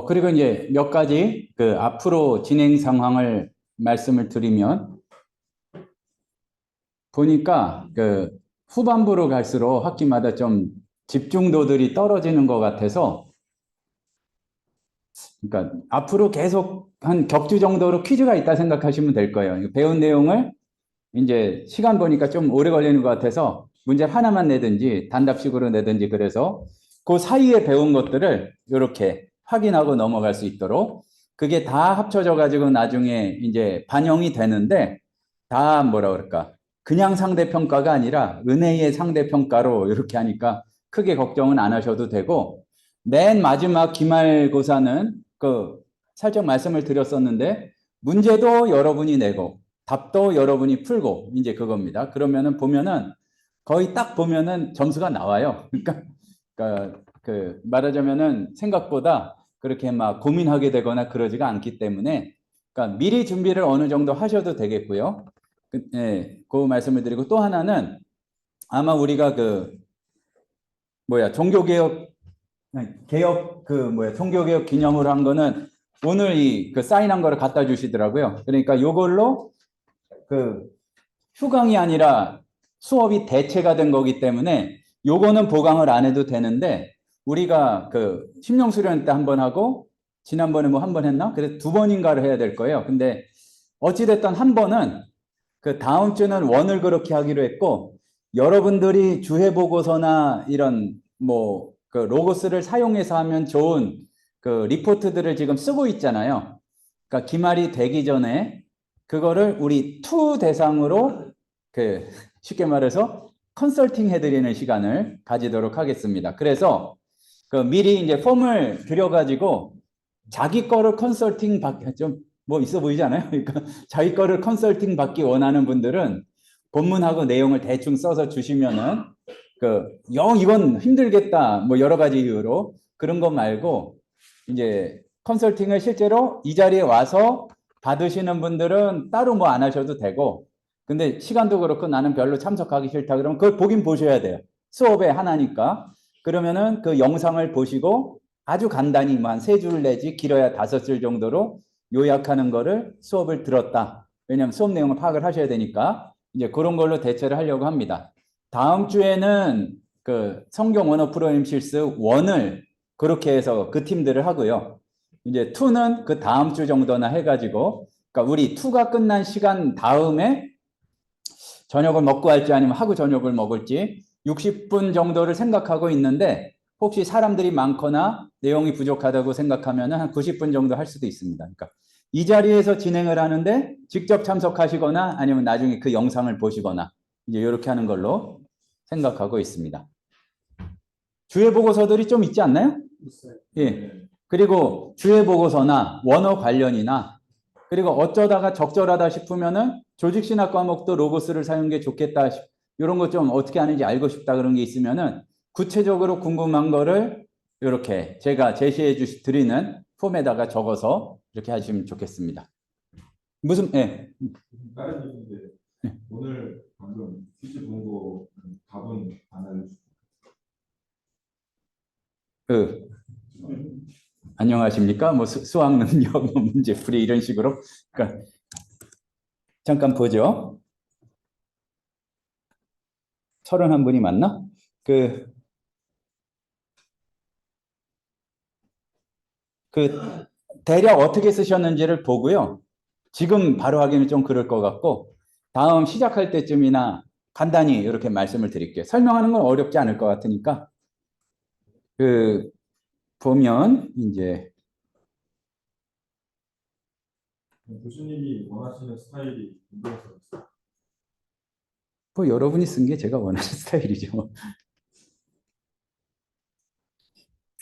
그리고 이제 몇 가지 그 앞으로 진행 상황을 말씀을 드리면 보니까 그 후반부로 갈수록 학기마다 좀 집중도들이 떨어지는 것 같아서 그러니까 앞으로 계속 한 격주 정도로 퀴즈가 있다 생각하시면 될 거예요. 배운 내용을 이제 시간 보니까 좀 오래 걸리는 것 같아서 문제 하나만 내든지 단답식으로 내든지 그래서 그 사이에 배운 것들을 이렇게 확인하고 넘어갈 수 있도록 그게 다 합쳐져 가지고 나중에 이제 반영이 되는데 다 뭐라 그럴까 그냥 상대평가가 아니라 은혜의 상대평가로 이렇게 하니까 크게 걱정은 안 하셔도 되고 맨 마지막 기말고사는 그 살짝 말씀을 드렸었는데 문제도 여러분이 내고 답도 여러분이 풀고 이제 그겁니다. 그러면은 보면은 거의 딱 보면은 점수가 나와요. 그러니까 그 말하자면은 생각보다 그렇게 막 고민하게 되거나 그러지가 않기 때문에 그러니까 미리 준비를 어느 정도 하셔도 되겠고요. 그 말씀을 드리고 또 하나는 아마 우리가 그 뭐야 종교개혁 개혁 그 뭐야 종교개혁 기념으로 한 거는 오늘 이 그 사인한 거를 갖다 주시더라고요. 그러니까 요걸로 그 휴강이 아니라 수업이 대체가 된 거기 때문에 요거는 보강을 안 해도 되는데 우리가 그 심령 수련 때 한 번 하고 지난번에 뭐 한 번 했나? 그래서 두 번인가를 해야 될 거예요. 근데 어찌됐든 한 번은 그 다음 주는 원을 그렇게 하기로 했고 여러분들이 주해 보고서나 이런 뭐 그 로고스를 사용해서 하면 좋은 그 리포트들을 지금 쓰고 있잖아요. 그러니까 기말이 되기 전에 그거를 우리 투 대상으로 그 쉽게 말해서 컨설팅 해드리는 시간을 가지도록 하겠습니다. 그래서 그 미리 이제 폼을 들여가지고 자기 거를 컨설팅 받기 좀 뭐 있어 보이지 않아요? 그러니까 자기 거를 컨설팅 받기 원하는 분들은 본문하고 내용을 대충 써서 주시면은 그 영 이건 힘들겠다 뭐 여러 가지 이유로 그런 거 말고 이제 컨설팅을 실제로 이 자리에 와서 받으시는 분들은 따로 뭐 안 하셔도 되고 근데 시간도 그렇고 나는 별로 참석하기 싫다 그러면 그걸 보긴 보셔야 돼요. 수업의 하나니까. 그러면은 그 영상을 보시고 아주 간단히 한 세 줄 내지 길어야 다섯 줄 정도로 요약하는 거를 수업을 들었다. 왜냐하면 수업 내용을 파악을 하셔야 되니까 이제 그런 걸로 대체를 하려고 합니다. 다음 주에는 그 성경 원어 프로그램 실습 원을 그렇게 해서 그 팀들을 하고요. 이제 2는 그 다음 주 정도나 해가지고 그러니까 우리 2가 끝난 시간 다음에 저녁을 먹고 할지 아니면 하고 저녁을 먹을지 60분 정도를 생각하고 있는데 혹시 사람들이 많거나 내용이 부족하다고 생각하면 한 90분 정도 할 수도 있습니다. 그러니까 이 자리에서 진행을 하는데 직접 참석하시거나 아니면 나중에 그 영상을 보시거나 이제 이렇게 하는 걸로 생각하고 있습니다. 주요 보고서들이 좀 있지 않나요? 있어요. 예. 그리고 주요 보고서나 원어 관련이나 그리고 어쩌다가 적절하다 싶으면은 조직신학 과목도 로고스를 사용한 게 좋겠다. 이런 거 좀 어떻게 하는지 알고 싶다 그런 게 있으면은 구체적으로 궁금한 거를 이렇게 제가 제시해 드리는 폼에다가 적어서 이렇게 하시면 좋겠습니다. 무슨 예. 다른 얘기인데 오늘 방금 퀴즈 본거 답은 안 알려주세요. 그 안녕하십니까? 뭐 수학 능력 뭐 문제 풀이 이런 식으로 그러니까 잠깐 보죠. 31분이 맞나? 대략 어떻게 쓰셨는지를 보고요. 지금 바로 하기는 좀 그럴 것 같고, 다음 시작할 때쯤이나 간단히 이렇게 말씀을 드릴게요. 설명하는 건 어렵지 않을 것 같으니까. 보면, 이제, 교수님이 원하시는 스타일이 궁금해서 뭐 여러분이 쓴 게 제가 원하는 스타일이죠.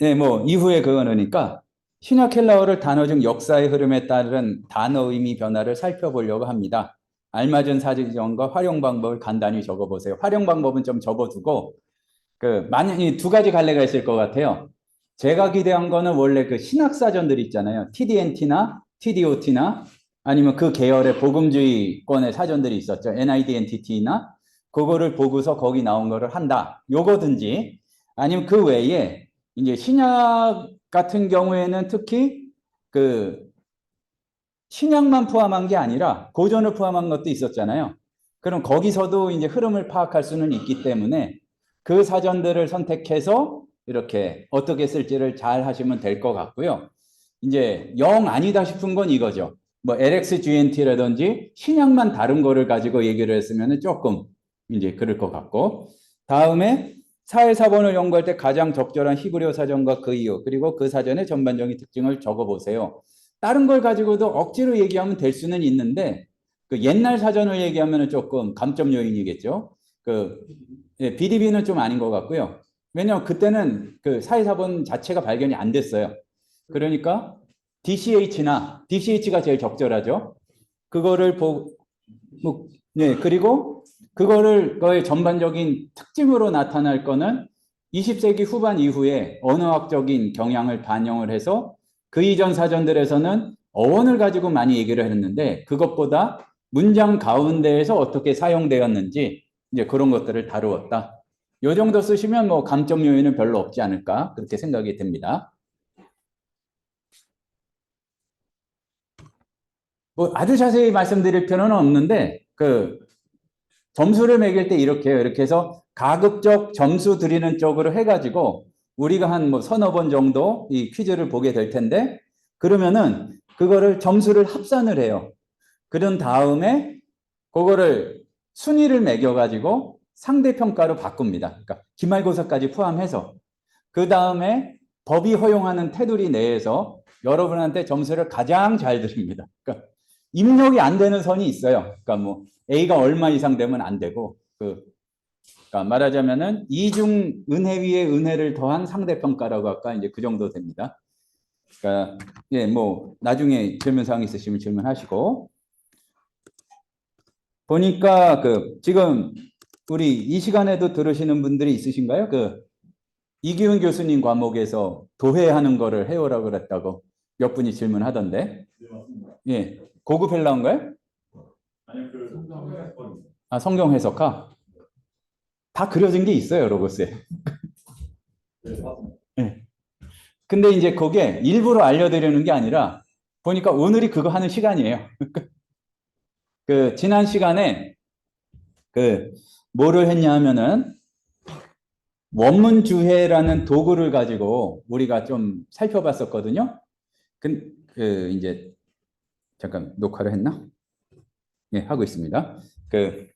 네, 뭐, 이후에 그거니까, 시나켈라어를 단어 중 역사의 흐름에 따른 단어 의미 변화를 살펴보려고 합니다. 알맞은 사전과 활용 방법을 간단히 적어보세요. 활용 방법은 좀 접어두고, 만약 이 두 가지 갈래가 있을 것 같아요. 제가 기대한 거는 원래 그 신학사전들 있잖아요. TDNT나 TDOT나 아니면 그 계열의 복음주의권의 사전들이 있었죠. NIDNTT나 그거를 보고서 거기 나온 거를 한다. 요거든지 아니면 그 외에 이제 신약 같은 경우에는 특히 그 신약만 포함한 게 아니라 고전을 포함한 것도 있었잖아요. 그럼 거기서도 이제 흐름을 파악할 수는 있기 때문에 그 사전들을 선택해서 이렇게 어떻게 쓸지를 잘 하시면 될 것 같고요. 이제 영 아니다 싶은 건 이거죠. 뭐 LXGNT라든지 신약만 다른 거를 가지고 얘기를 했으면 조금 이제 그럴 것 같고, 다음에 사회사본을 연구할 때 가장 적절한 히브리어 사전과 그 이유, 그리고 그 사전의 전반적인 특징을 적어보세요. 다른 걸 가지고도 억지로 얘기하면 될 수는 있는데, 그 옛날 사전을 얘기하면 조금 감점 요인이겠죠. 그 BDB는 좀 아닌 것 같고요. 왜냐하면 그때는 그 사회사본 자체가 발견이 안 됐어요. 그러니까 DCH가 제일 적절하죠. 그거를 보고, 네, 그리고 그거를 거의 전반적인 특징으로 나타날 거는 20세기 후반 이후에 언어학적인 경향을 반영을 해서 그 이전 사전들에서는 어원을 가지고 많이 얘기를 했는데 그것보다 문장 가운데에서 어떻게 사용되었는지 이제 그런 것들을 다루었다. 요 정도 쓰시면 뭐 감점 요인은 별로 없지 않을까 그렇게 생각이 됩니다. 뭐 아주 자세히 말씀드릴 필요는 없는데 그 점수를 매길 때 이렇게요. 이렇게 해서 가급적 점수 드리는 쪽으로 해가지고 우리가 한 뭐 서너 번 정도 이 퀴즈를 보게 될 텐데 그러면은 그거를 점수를 합산을 해요. 그런 다음에 그거를 순위를 매겨가지고 상대평가로 바꿉니다. 그러니까 기말고사까지 포함해서 그 다음에 법이 허용하는 테두리 내에서 여러분한테 점수를 가장 잘 드립니다. 그러니까 입력이 안 되는 선이 있어요. 그러니까 뭐 A가 얼마 이상 되면 안 되고 그러니까 말하자면은 이중 은혜 위에 은혜를 더한 상대평가라고 할까 이제 그 정도 됩니다. 그러니까 예, 뭐 나중에 질문사항 있으시면 질문하시고 보니까 그 지금 우리 이 시간에도 들으시는 분들이 있으신가요? 그 이기훈 교수님 과목에서 도회하는 거를 해오라고 그랬다고 몇 분이 질문하던데. 네, 맞습니다. 예, 고급 헬라어인가요? 아니 그 성경 아, 성경 해석하? 다 그려진 게 있어요, 로고스에. 네, 맞습니다. 예. 근데 이제 그게 일부러 알려드리는 게 아니라 보니까 오늘이 그거 하는 시간이에요. 그 지난 시간에 그 뭐를 했냐 하면은 원문주해라는 도구를 가지고 우리가 좀 살펴봤었거든요. 그 이제 잠깐 녹화를 했나? 예, 하고 있습니다. 그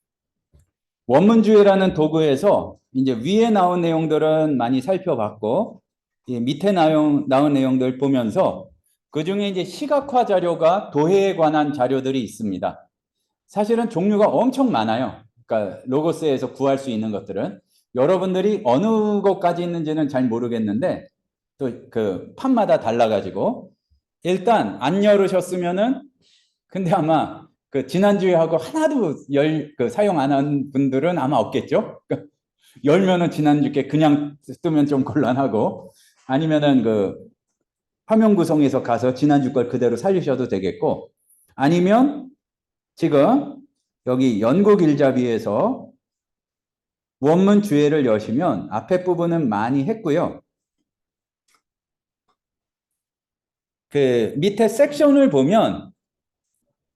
원문주해라는 도구에서 이제 위에 나온 내용들은 많이 살펴봤고 이 밑에 나온 내용들 보면서 그 중에 이제 시각화 자료가 도해에 관한 자료들이 있습니다. 사실은 종류가 엄청 많아요. 그러니까 로고스에서 구할 수 있는 것들은 여러분들이 어느 것까지 있는지는 잘 모르겠는데 또 그 판마다 달라가지고 일단 안 열으셨으면은 근데 아마 그 지난주에 하고 하나도 그 사용 안 한 분들은 아마 없겠죠. 그러니까 열면은 지난주에 그냥 쓰면 좀 곤란하고 아니면은 그 화면 구성에서 가서 지난주 걸 그대로 살리셔도 되겠고 아니면 지금 여기 연구 길잡이에서 원문 주해를 여시면 앞에 부분은 많이 했고요. 그 밑에 섹션을 보면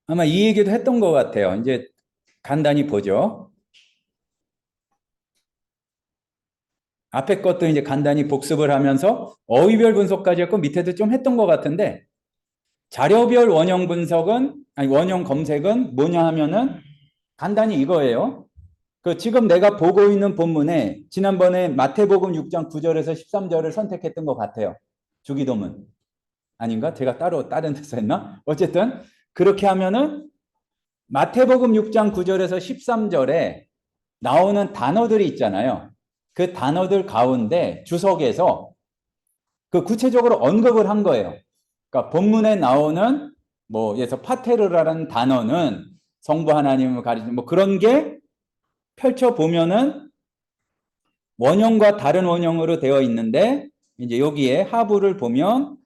아마 이 얘기도 했던 것 같아요. 이제 간단히 보죠. 앞에 것도 이제 간단히 복습을 하면서 어휘별 분석까지 했고 밑에도 좀 했던 것 같은데 자료별 원형 분석은 아니 원형 검색은 뭐냐 하면은 간단히 이거예요. 그 지금 내가 보고 있는 본문에 지난번에 마태복음 6장 9절에서 13절을 선택했던 것 같아요. 주기도문 아닌가? 제가 따로 다른 데서 했나? 어쨌든 그렇게 하면은 마태복음 6장 9절에서 13절에 나오는 단어들이 있잖아요. 그 단어들 가운데 주석에서 그 구체적으로 언급을 한 거예요. 그러니까 본문에 나오는 뭐 예서 파테르라는 단어는 성부 하나님을 가리키는 뭐 그런 게 펼쳐 보면은 원형과 다른 원형으로 되어 있는데 이제 여기에 하부를 보면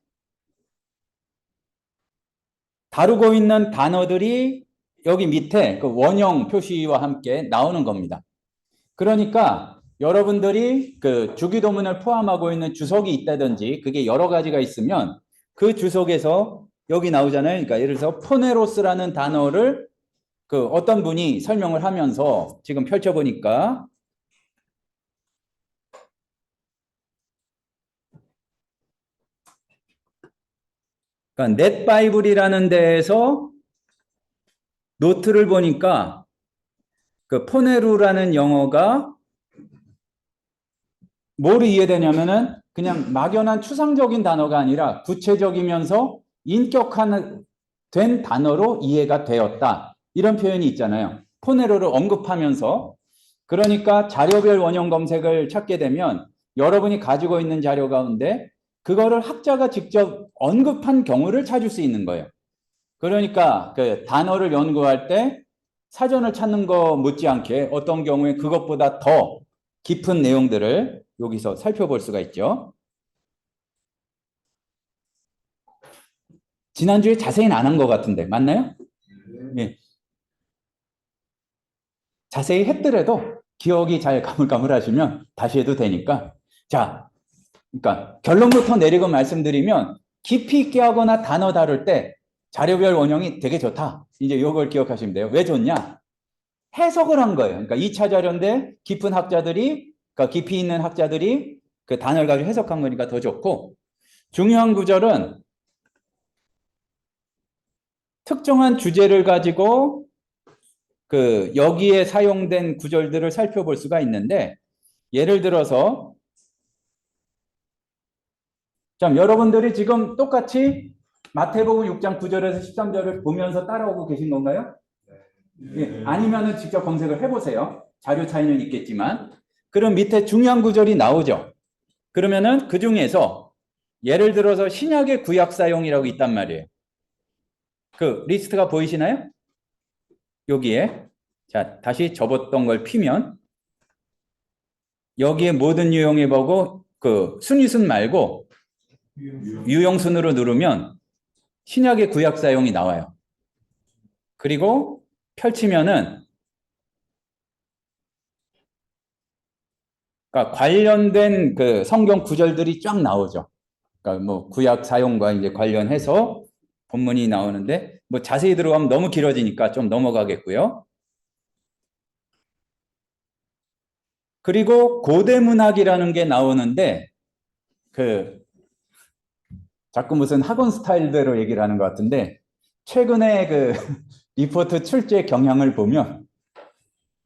다루고 있는 단어들이 여기 밑에 그 원형 표시와 함께 나오는 겁니다. 그러니까 여러분들이 그 주기도문을 포함하고 있는 주석이 있다든지 그게 여러 가지가 있으면 그 주석에서 여기 나오잖아요. 그러니까 예를 들어서 포네로스라는 단어를 그 어떤 분이 설명을 하면서 지금 펼쳐보니까 그러니까 넷바이블이라는 데에서 노트를 보니까 그 포네루라는 영어가 뭐를 이해되냐면은 그냥 막연한 추상적인 단어가 아니라 구체적이면서 인격화된 단어로 이해가 되었다. 이런 표현이 있잖아요. 포네로를 언급하면서. 그러니까 자료별 원형 검색을 찾게 되면 여러분이 가지고 있는 자료 가운데 그거를 학자가 직접 언급한 경우를 찾을 수 있는 거예요. 그러니까 그 단어를 연구할 때 사전을 찾는 거 못지않게 어떤 경우에 그것보다 더 깊은 내용들을 여기서 살펴볼 수가 있죠. 지난주에 자세히는 안 한 것 같은데 맞나요? 예. 자세히 했더라도 기억이 잘 가물가물하시면 다시 해도 되니까. 자, 그러니까 결론부터 내리고 말씀드리면 깊이 있게 하거나 단어 다룰 때 자료별 원형이 되게 좋다. 이제 이걸 기억하시면 돼요. 왜 좋냐? 해석을 한 거예요. 그러니까 2차 자료인데 깊은 학자들이, 그러니까 깊이 있는 학자들이 그 단어를 가지고 해석한 거니까 더 좋고, 중요한 구절은 특정한 주제를 가지고 그 여기에 사용된 구절들을 살펴볼 수가 있는데, 예를 들어서 자, 여러분들이 지금 똑같이 마태복음 6장 9절에서 13절을 보면서 따라오고 계신 건가요? 예, 아니면은 직접 검색을 해보세요. 자료 차이는 있겠지만. 그럼 밑에 중요한 구절이 나오죠. 그러면은 그 중에서 예를 들어서 신약의 구약 사용이라고 있단 말이에요. 그 리스트가 보이시나요? 여기에. 자, 다시 접었던 걸 피면 여기에 모든 유형해 보고 그 순위순 말고 유형순으로 누르면 신약의 구약 사용이 나와요. 그리고 펼치면은 그러니까 관련된 그 성경 구절들이 쫙 나오죠. 그러니까 뭐 구약 사용과 이제 관련해서 본문이 나오는데 뭐 자세히 들어가면 너무 길어지니까 좀 넘어가겠고요. 그리고 고대 문학이라는 게 나오는데 그 자꾸 무슨 학원 스타일대로 얘기를 하는 것 같은데 최근에 그 리포트 출제 경향을 보면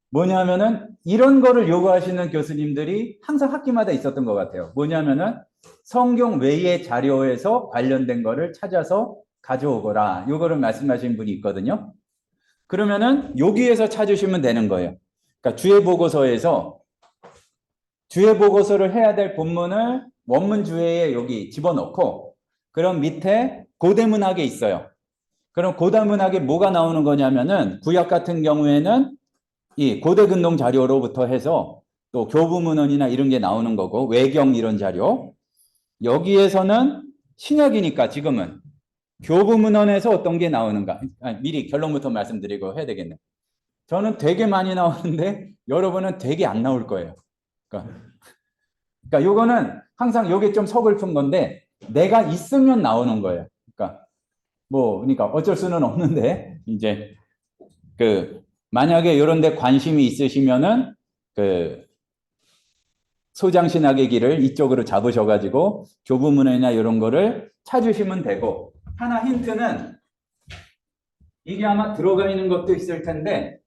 뭐냐면은 이런 거를 요구하시는 교수님들이 항상 학기마다 있었던 것 같아요. 뭐냐면은 성경 외의 자료에서 관련된 거를 찾아서 가져오거라. 요거를 말씀하신 분이 있거든요. 그러면은 여기에서 찾으시면 되는 거예요. 그러니까 주의 보고서에서 주의 보고서를 해야 될 본문을 원문 주에에 여기 집어넣고 그럼 밑에 고대문학에 있어요. 그럼 고대문학에 뭐가 나오는 거냐면은 구약 같은 경우에는 이 고대 근동 자료로부터 해서 또 교부문헌이나 이런 게 나오는 거고 외경 이런 자료 여기에서는 신약이니까 지금은 교부문헌에서 어떤 게 나오는가 미리 결론부터 말씀드리고 해야 되겠네. 저는 되게 많이 나오는데 여러분은 되게 안 나올 거예요. 그러니까 요거는 항상 요게 좀 서글픈 건데 내가 있으면 나오는 거예요. 그러니까 어쩔 수는 없는데 이제 그 만약에 이런 데 관심이 있으시면은 그 소장신학의 길을 이쪽으로 잡으셔가지고 교부문이나 이런 거를 찾으시면 되고 하나 힌트는 이게 아마 들어가 있는 것도 있을 텐데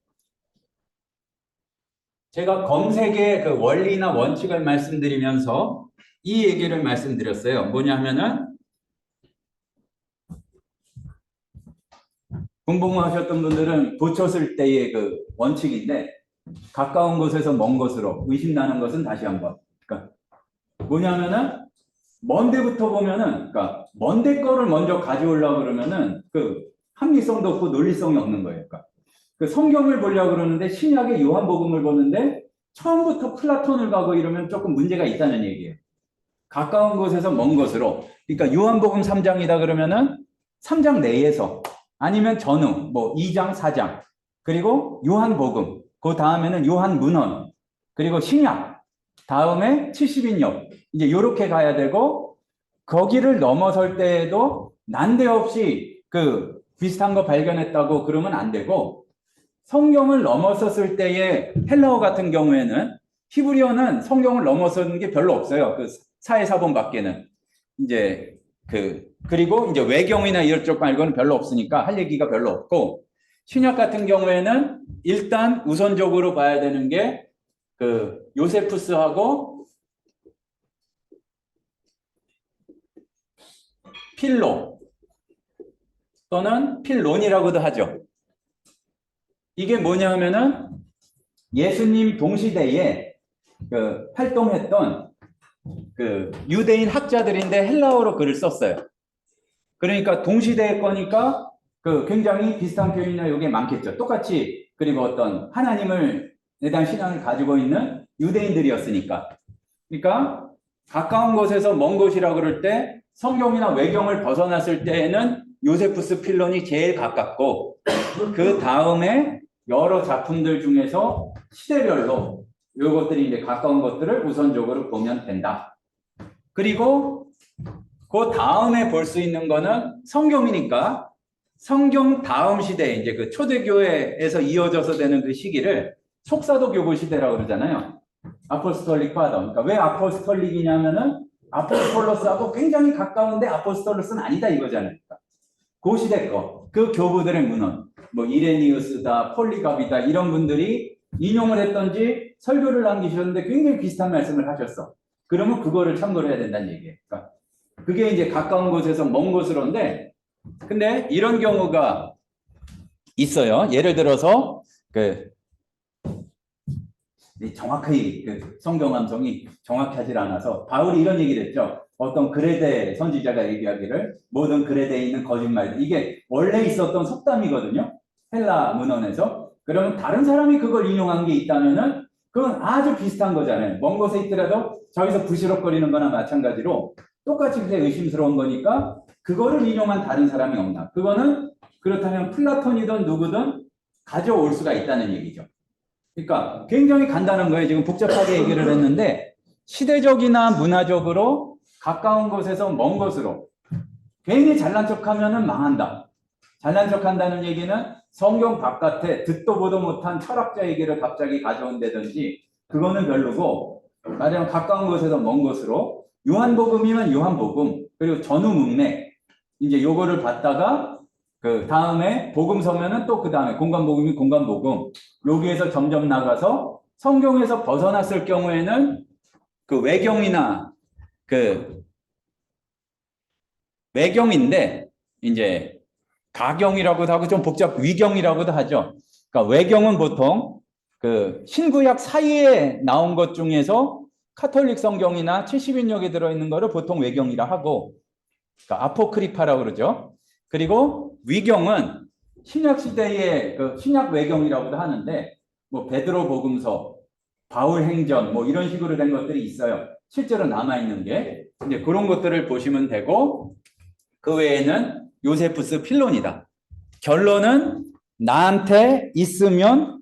제가 검색의 그 원리나 원칙을 말씀드리면서 이 얘기를 말씀드렸어요. 뭐냐면은 공부하셨던 분들은 고쳤을 때의 그 원칙인데 가까운 곳에서 먼 곳으로 의심나는 것은 다시 한번. 그러니까 뭐냐면은 먼 데부터 보면은 그러니까 먼 데 거를 먼저 가져오려고 그러면은 그 합리성도 없고 논리성이 없는 거예요. 그러니까 그 성경을 보려고 그러는데 신약의 요한복음을 보는데 처음부터 플라톤을 가고 이러면 조금 문제가 있다는 얘기예요. 가까운 곳에서 먼 곳으로. 그러니까 요한복음 3장이다 그러면은 3장 내에서 아니면 전후 뭐 2장, 4장 그리고 요한복음 그 다음에는 요한문헌 그리고 신약 다음에 70인역. 이제 요렇게 가야 되고, 거기를 넘어설 때에도 난데없이 그 비슷한 거 발견했다고 그러면 안 되고, 성경을 넘어섰을 때의 헬라어 같은 경우에는 히브리어는 성경을 넘어서는 게 별로 없어요. 그 사회사본밖에는. 이제 그리고 이제 외경이나 이런 쪽 말고는 별로 없으니까 할 얘기가 별로 없고, 신약 같은 경우에는 일단 우선적으로 봐야 되는 게 그 요세푸스하고 필로 또는 필론이라고도 하죠. 이게 뭐냐 하면은 예수님 동시대에 그 활동했던 그 유대인 학자들인데 헬라어로 글을 썼어요. 그러니까 동시대의 거니까 그 굉장히 비슷한 표현이나 이게 많겠죠. 똑같이 그리고 어떤 하나님을 대한 신앙을 가지고 있는 유대인들이었으니까. 그러니까 가까운 곳에서 먼 곳이라 그럴 때 성경이나 외경을 벗어났을 때에는 요세푸스 필론이 제일 가깝고 그 다음에 여러 작품들 중에서 시대별로 이것들이 이제 가까운 것들을 우선적으로 보면 된다. 그리고 그 다음에 볼 수 있는 거는 성경이니까 성경 다음 시대에 이제 그 초대교회에서 이어져서 되는 그 시기를 속사도 교부 시대라고 그러잖아요. 아포스톨릭 파더. 그러니까 왜 아포스톨릭이냐면은 아포스톨로스하고 굉장히 가까운데 아포스톨로스는 아니다 이거잖아요. 그 시대 거, 그 교부들의 문헌, 뭐 이레니우스다, 폴리갑이다 이런 분들이 인용을 했던지 설교를 남기셨는데 굉장히 비슷한 말씀을 하셨어. 그러면 그거를 참고를 해야 된다는 얘기예요. 그러니까 그게 이제 가까운 곳에서 먼 곳으로인데, 근데 이런 경우가 있어요. 예를 들어서 정확히 그 성경 함성이 정확하지 않아서 바울이 이런 얘기를 했죠. 어떤 그레데 선지자가 얘기하기를 모든 그레데에 있는 거짓말, 이게 원래 있었던 속담이거든요. 헬라 문헌에서. 그러면 다른 사람이 그걸 인용한 게 있다면은 그건 아주 비슷한 거잖아요. 먼 곳에 있더라도 저기서 부시럭거리는 거나 마찬가지로 똑같이 그게 의심스러운 거니까 그거를 인용한 다른 사람이 없나. 그거는 그렇다면 플라톤이든 누구든 가져올 수가 있다는 얘기죠. 그러니까 굉장히 간단한 거예요. 지금 복잡하게 얘기를 했는데 시대적이나 문화적으로 가까운 곳에서 먼 곳으로 괜히 잘난 척하면은 망한다. 잘난 척한다는 얘기는 성경 바깥에 듣도 보도 못한 철학자 얘기를 갑자기 가져온다든지 그거는 별로고, 말하자면 가까운 곳에서 먼 곳으로 요한복음이면 요한복음, 그리고 전후 문맥 이제 요거를 받다가 그 다음에 복음 서면은 또 그 다음에 공간복음이 공간복음, 여기에서 점점 나가서 성경에서 벗어났을 경우에는 그 외경이나 그 외경인데 이제 가경이라고도 하고 좀 위경이라고도 하죠. 그러니까 외경은 보통 그 신구약 사이에 나온 것 중에서 카톨릭 성경이나 70인역에 들어있는 거를 보통 외경이라 하고, 그러니까 아포크리파라고 그러죠. 그리고 위경은 신약 시대의 그 신약 외경이라고도 하는데, 뭐 베드로 복음서, 바울 행전 뭐 이런 식으로 된 것들이 있어요. 실제로 남아 있는 게 이제 그런 것들을 보시면 되고, 그 외에는 요세푸스 필론이다. 결론은 나한테 있으면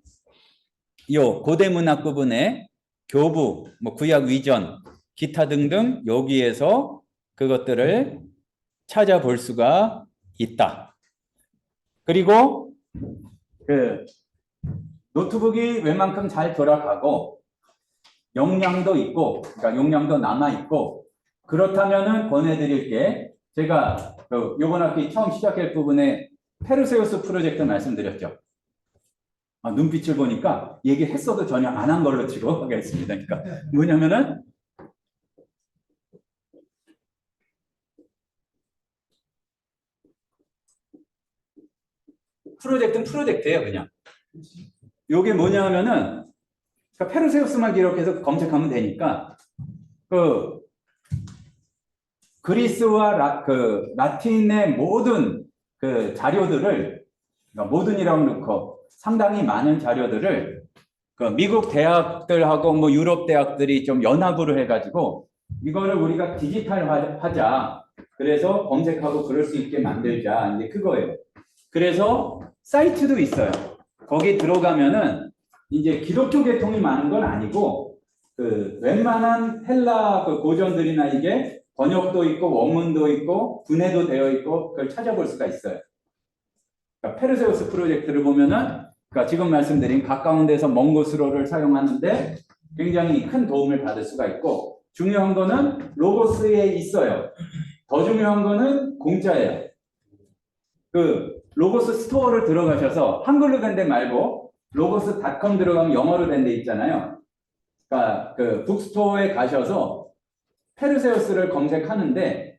요 고대문학 부분에 교부, 뭐 구약 위전, 기타 등등 여기에서 그것들을 찾아볼 수가 있다. 그리고 그 노트북이 웬만큼 잘 돌아가고 용량도 있고, 그러니까 용량도 남아 있고, 그렇다면은 권해드릴 게 제가 요번 학기 처음 시작할 부분에 페르세우스 프로젝트 말씀드렸죠. 눈빛을 보니까 얘기했어도 전혀 안 한 걸로 치고 하겠습니다. 그러니까 뭐냐면은 프로젝트는 프로젝트예요, 그냥. 요게 뭐냐 하면은 그러니까 페르세우스만 기록해서 검색하면 되니까 그 그리스와 라틴의 모든 그 자료들을, 그러니까 모든이라고 놓고 상당히 많은 자료들을 그 미국 대학들하고 뭐 유럽 대학들이 좀 연합으로 해가지고 이거를 우리가 디지털화하자. 그래서 검색하고 그럴 수 있게 만들자. 이제 그거예요. 그래서 사이트도 있어요. 거기 들어가면은 이제 기독교 계통이 많은 건 아니고 그 웬만한 헬라 그 고전들이나 이게 번역도 있고 원문도 있고 분해도 되어 있고 그걸 찾아볼 수가 있어요. 그러니까 페르세우스 프로젝트를 보면은 그러니까 지금 말씀드린 가까운 데서 먼 곳으로를 사용하는데 굉장히 큰 도움을 받을 수가 있고 중요한 거는 로고스에 있어요. 더 중요한 거는 공짜예요. 그 로고스 스토어를 들어가셔서 한글로 된 데 말고 로고스닷컴 들어가면 영어로 된 데 있잖아요. 그러니까 그 북스토어에 가셔서 페르세우스를 검색하는데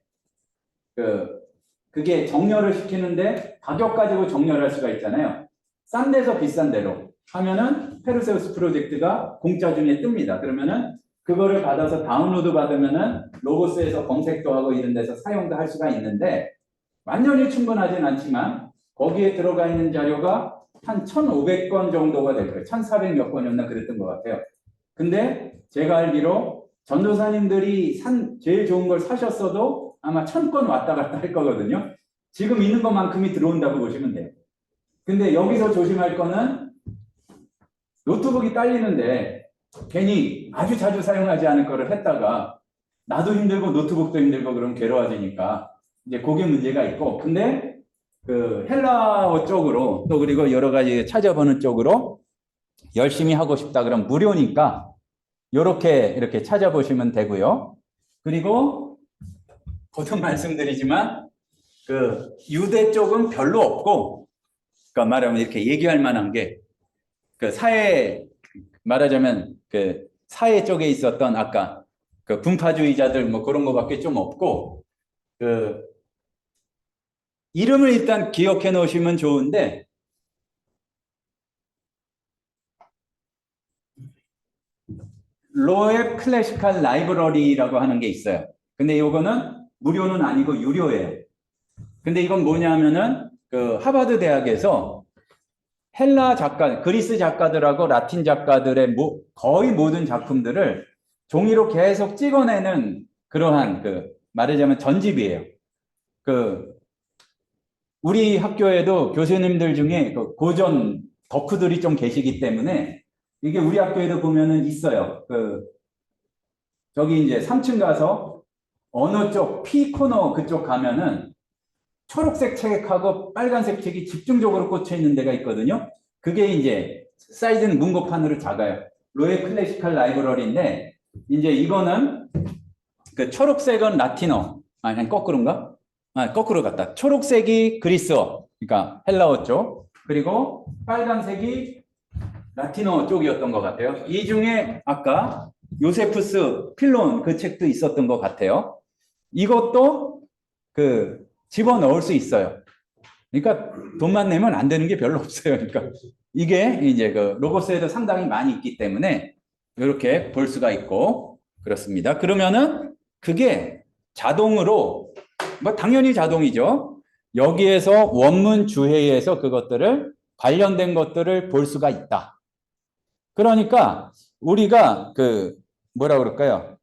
그게 정렬을 시키는데 가격 가지고 정렬할 수가 있잖아요. 싼 데서 비싼 데로 하면은 페르세우스 프로젝트가 공짜 중에 뜹니다. 그러면은 그거를 받아서 다운로드 받으면은 로고스에서 검색도 하고 이런 데서 사용도 할 수가 있는데 완전히 충분하진 않지만 거기에 들어가 있는 자료가 한 1,500건 정도가 될 거예요. 1,400 몇 건이었나 그랬던 것 같아요. 근데 제가 알기로 전도사님들이 제일 좋은 걸 사셨어도 아마 1,000건 왔다 갔다 할 거거든요. 지금 있는 것만큼이 들어온다고 보시면 돼요. 근데 여기서 조심할 거는 노트북이 딸리는데 괜히 아주 자주 사용하지 않을 거를 했다가 나도 힘들고 노트북도 힘들고 그럼 괴로워지니까 이제 그게 문제가 있고 근데 그 헬라어 쪽으로 또 그리고 여러 가지 찾아보는 쪽으로 열심히 하고 싶다 그러면 무료니까 이렇게 찾아보시면 되고요. 그리고 보통 말씀드리지만 그 유대 쪽은 별로 없고 그러니까 말하면 이렇게 얘기할 만한 게 그 사회 말하자면 그 사회 쪽에 있었던 아까 그 분파주의자들 뭐 그런 거밖에 좀 없고 그 이름을 일단 기억해 놓으시면 좋은데 로앱 클래시컬 라이브러리라고 하는 게 있어요. 근데 이거는 무료는 아니고 유료예요. 근데 이건 뭐냐면은 그 하버드 대학에서 헬라 작가, 그리스 작가들하고 라틴 작가들의 거의 모든 작품들을 종이로 계속 찍어내는 그러한 그 말하자면 전집이에요. 그 우리 학교에도 교수님들 중에 그 고전 덕후들이 좀 계시기 때문에 이게 우리 학교에도 보면은 있어요. 저기 이제 3층 가서 어느 쪽 P 코너 그쪽 가면은 초록색 책하고 빨간색 책이 집중적으로 꽂혀 있는 데가 있거든요. 그게 이제 사이즈는 문고판으로 작아요. 로에 클래시컬 라이브러리인데 이제 이거는 그 초록색은 라틴어 아니 거꾸로인가? 아 거꾸로 갔다. 초록색이 그리스어 그러니까 헬라어 쪽 그리고 빨간색이 라틴어 쪽이었던 것 같아요. 이 중에 아까 요세푸스 필론 그 책도 있었던 것 같아요. 이것도 그 집어넣을 수 있어요. 그러니까 돈만 내면 안 되는 게 별로 없어요. 그러니까 이게 이제 그 로고스에도 상당히 많이 있기 때문에 이렇게 볼 수가 있고 그렇습니다. 그러면은 그게 자동으로 뭐 당연히 자동이죠. 여기에서 원문 주해에서 그것들을 관련된 것들을 볼 수가 있다. 그러니까 우리가 그 뭐라 그럴까요?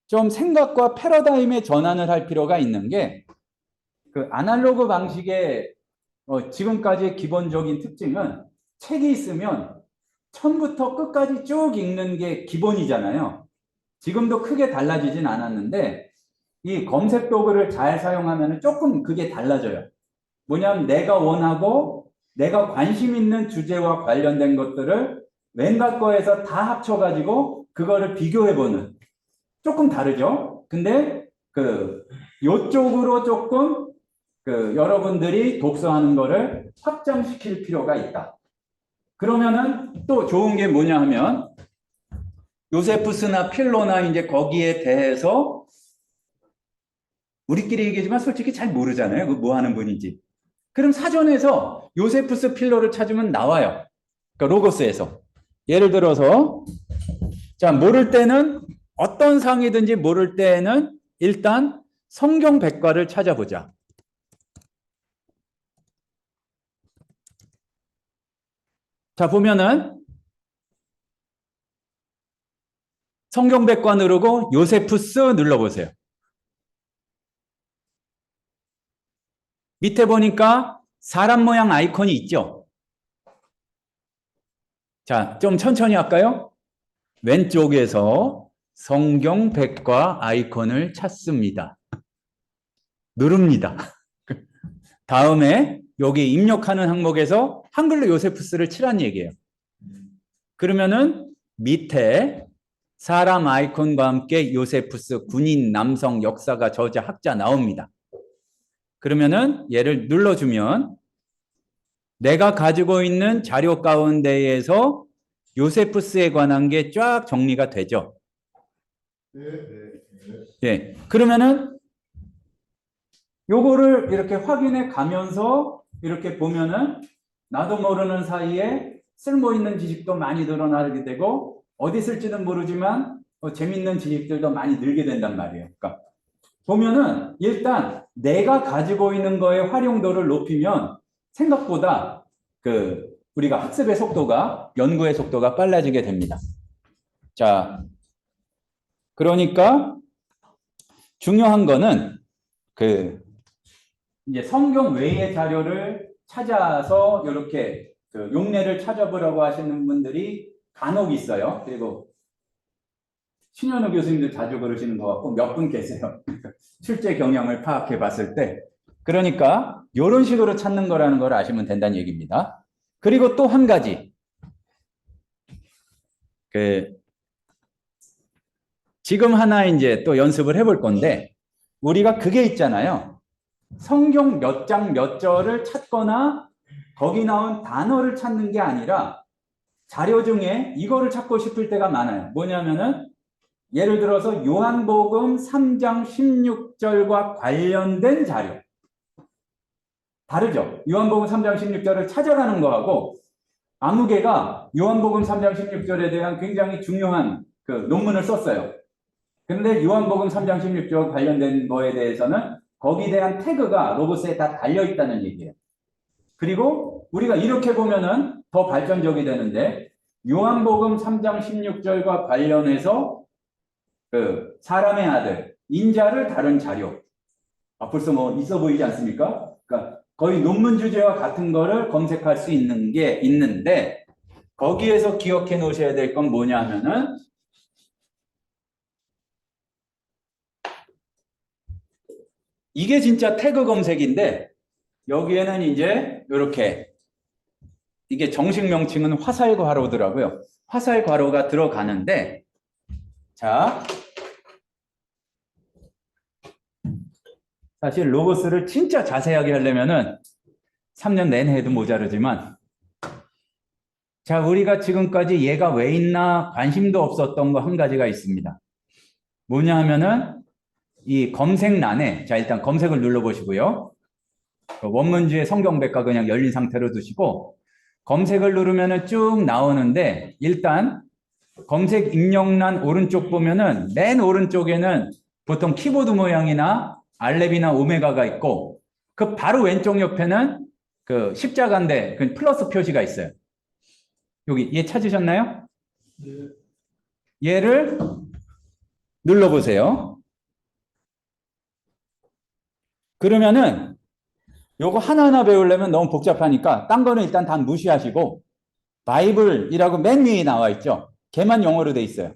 좀 생각과 패러다임의 전환을 할 필요가 있는 게 그 아날로그 방식의 지금까지의 기본적인 특징은 책이 있으면 처음부터 끝까지 쭉 읽는 게 기본이잖아요. 지금도 크게 달라지진 않았는데 이 검색 도구를 잘 사용하면 조금 그게 달라져요. 뭐냐면 내가 원하고 내가 관심 있는 주제와 관련된 것들을 왠가 거에서 다 합쳐가지고 그거를 비교해보는 조금 다르죠. 근데 요쪽으로 조금 여러분들이 독서하는 거를 확장시킬 필요가 있다. 그러면은 또 좋은 게 뭐냐 하면 요세푸스나 필로나 이제 거기에 대해서 우리끼리 얘기하지만 솔직히 잘 모르잖아요. 그 뭐 하는 분인지. 그럼 사전에서 요세푸스 필로를 찾으면 나와요. 그러니까 로고스에서. 예를 들어서 자, 모를 때는 어떤 상이든지 모를 때는 일단 성경 백과를 찾아보자. 자, 보면은 성경 백과 누르고 요세푸스 눌러보세요. 밑에 보니까 사람 모양 아이콘이 있죠. 자, 좀 천천히 할까요? 왼쪽에서 성경백과 아이콘을 찾습니다. 누릅니다. 다음에 여기 입력하는 항목에서 한글로 요세푸스를 치란 얘기예요. 그러면은 밑에 사람 아이콘과 함께 요세푸스 군인, 남성, 역사가, 저자, 학자 나옵니다. 그러면은 얘를 눌러주면 내가 가지고 있는 자료 가운데에서 요세푸스에 관한 게 쫙 정리가 되죠. 예. 그러면은 요거를 이렇게 확인해 가면서 이렇게 보면은 나도 모르는 사이에 쓸모 있는 지식도 많이 늘어나게 되고 어디 쓸지는 모르지만 재밌는 지식들도 많이 늘게 된단 말이에요. 그러니까 보면은 일단 내가 가지고 있는 거의 활용도를 높이면 생각보다 우리가 학습의 속도가, 연구의 속도가 빨라지게 됩니다. 자, 그러니까 중요한 거는 이제 성경 외의 자료를 찾아서 이렇게 용례를 찾아보라고 하시는 분들이 간혹 있어요. 그리고 신현우 교수님도 자주 그러시는 것 같고 몇 분 계세요. 실제 경향을 파악해 봤을 때. 그러니까 이런 식으로 찾는 거라는 걸 아시면 된다는 얘기입니다. 그리고 또 한 가지. 지금 하나 이제 또 연습을 해볼 건데 우리가 그게 있잖아요. 성경 몇 장 몇 절을 찾거나 거기 나온 단어를 찾는 게 아니라 자료 중에 이거를 찾고 싶을 때가 많아요. 뭐냐면은 예를 들어서 요한복음 3장 16절과 관련된 자료. 다르죠? 요한복음 3장 16절을 찾아가는 거하고 아무개가 요한복음 3장 16절에 대한 굉장히 중요한 논문을 썼어요. 그런데 요한복음 3장 16절 관련된 거에 대해서는 거기에 대한 태그가 로고스에 다 달려있다는 얘기예요. 그리고 우리가 이렇게 보면은 더 발전적이 되는데 요한복음 3장 16절과 관련해서 사람의 아들, 인자를 다룬 자료. 벌써 뭐 있어 보이지 않습니까? 그러니까 거의 논문 주제와 같은 거를 검색할 수 있는 게 있는데 거기에서 기억해 놓으셔야 될 건 뭐냐 하면은 이게 진짜 태그 검색인데 여기에는 이제 이렇게 이게 정식 명칭은 화살 괄호더라고요. 화살 괄호가 들어가는데 자 사실 로고스를 진짜 자세하게 하려면은 3년 내내 해도 모자르지만 자 우리가 지금까지 얘가 왜 있나 관심도 없었던 거 한 가지가 있습니다. 뭐냐 하면은 이 검색란에 자 일단 검색을 눌러보시고요. 원문지의 성경백과 그냥 열린 상태로 두시고 검색을 누르면은 쭉 나오는데 일단 검색 입력란 오른쪽 보면은 맨 오른쪽에는 보통 키보드 모양이나 알렙이나 오메가가 있고 그 바로 왼쪽 옆에는 십자가인데 그 플러스 표시가 있어요. 여기 얘 찾으셨나요? 얘를 눌러보세요. 그러면은 요거 하나하나 배우려면 너무 복잡하니까 딴 거는 일단 다 무시하시고 바이블이라고 맨 위에 나와 있죠. 걔만 영어로 돼 있어요.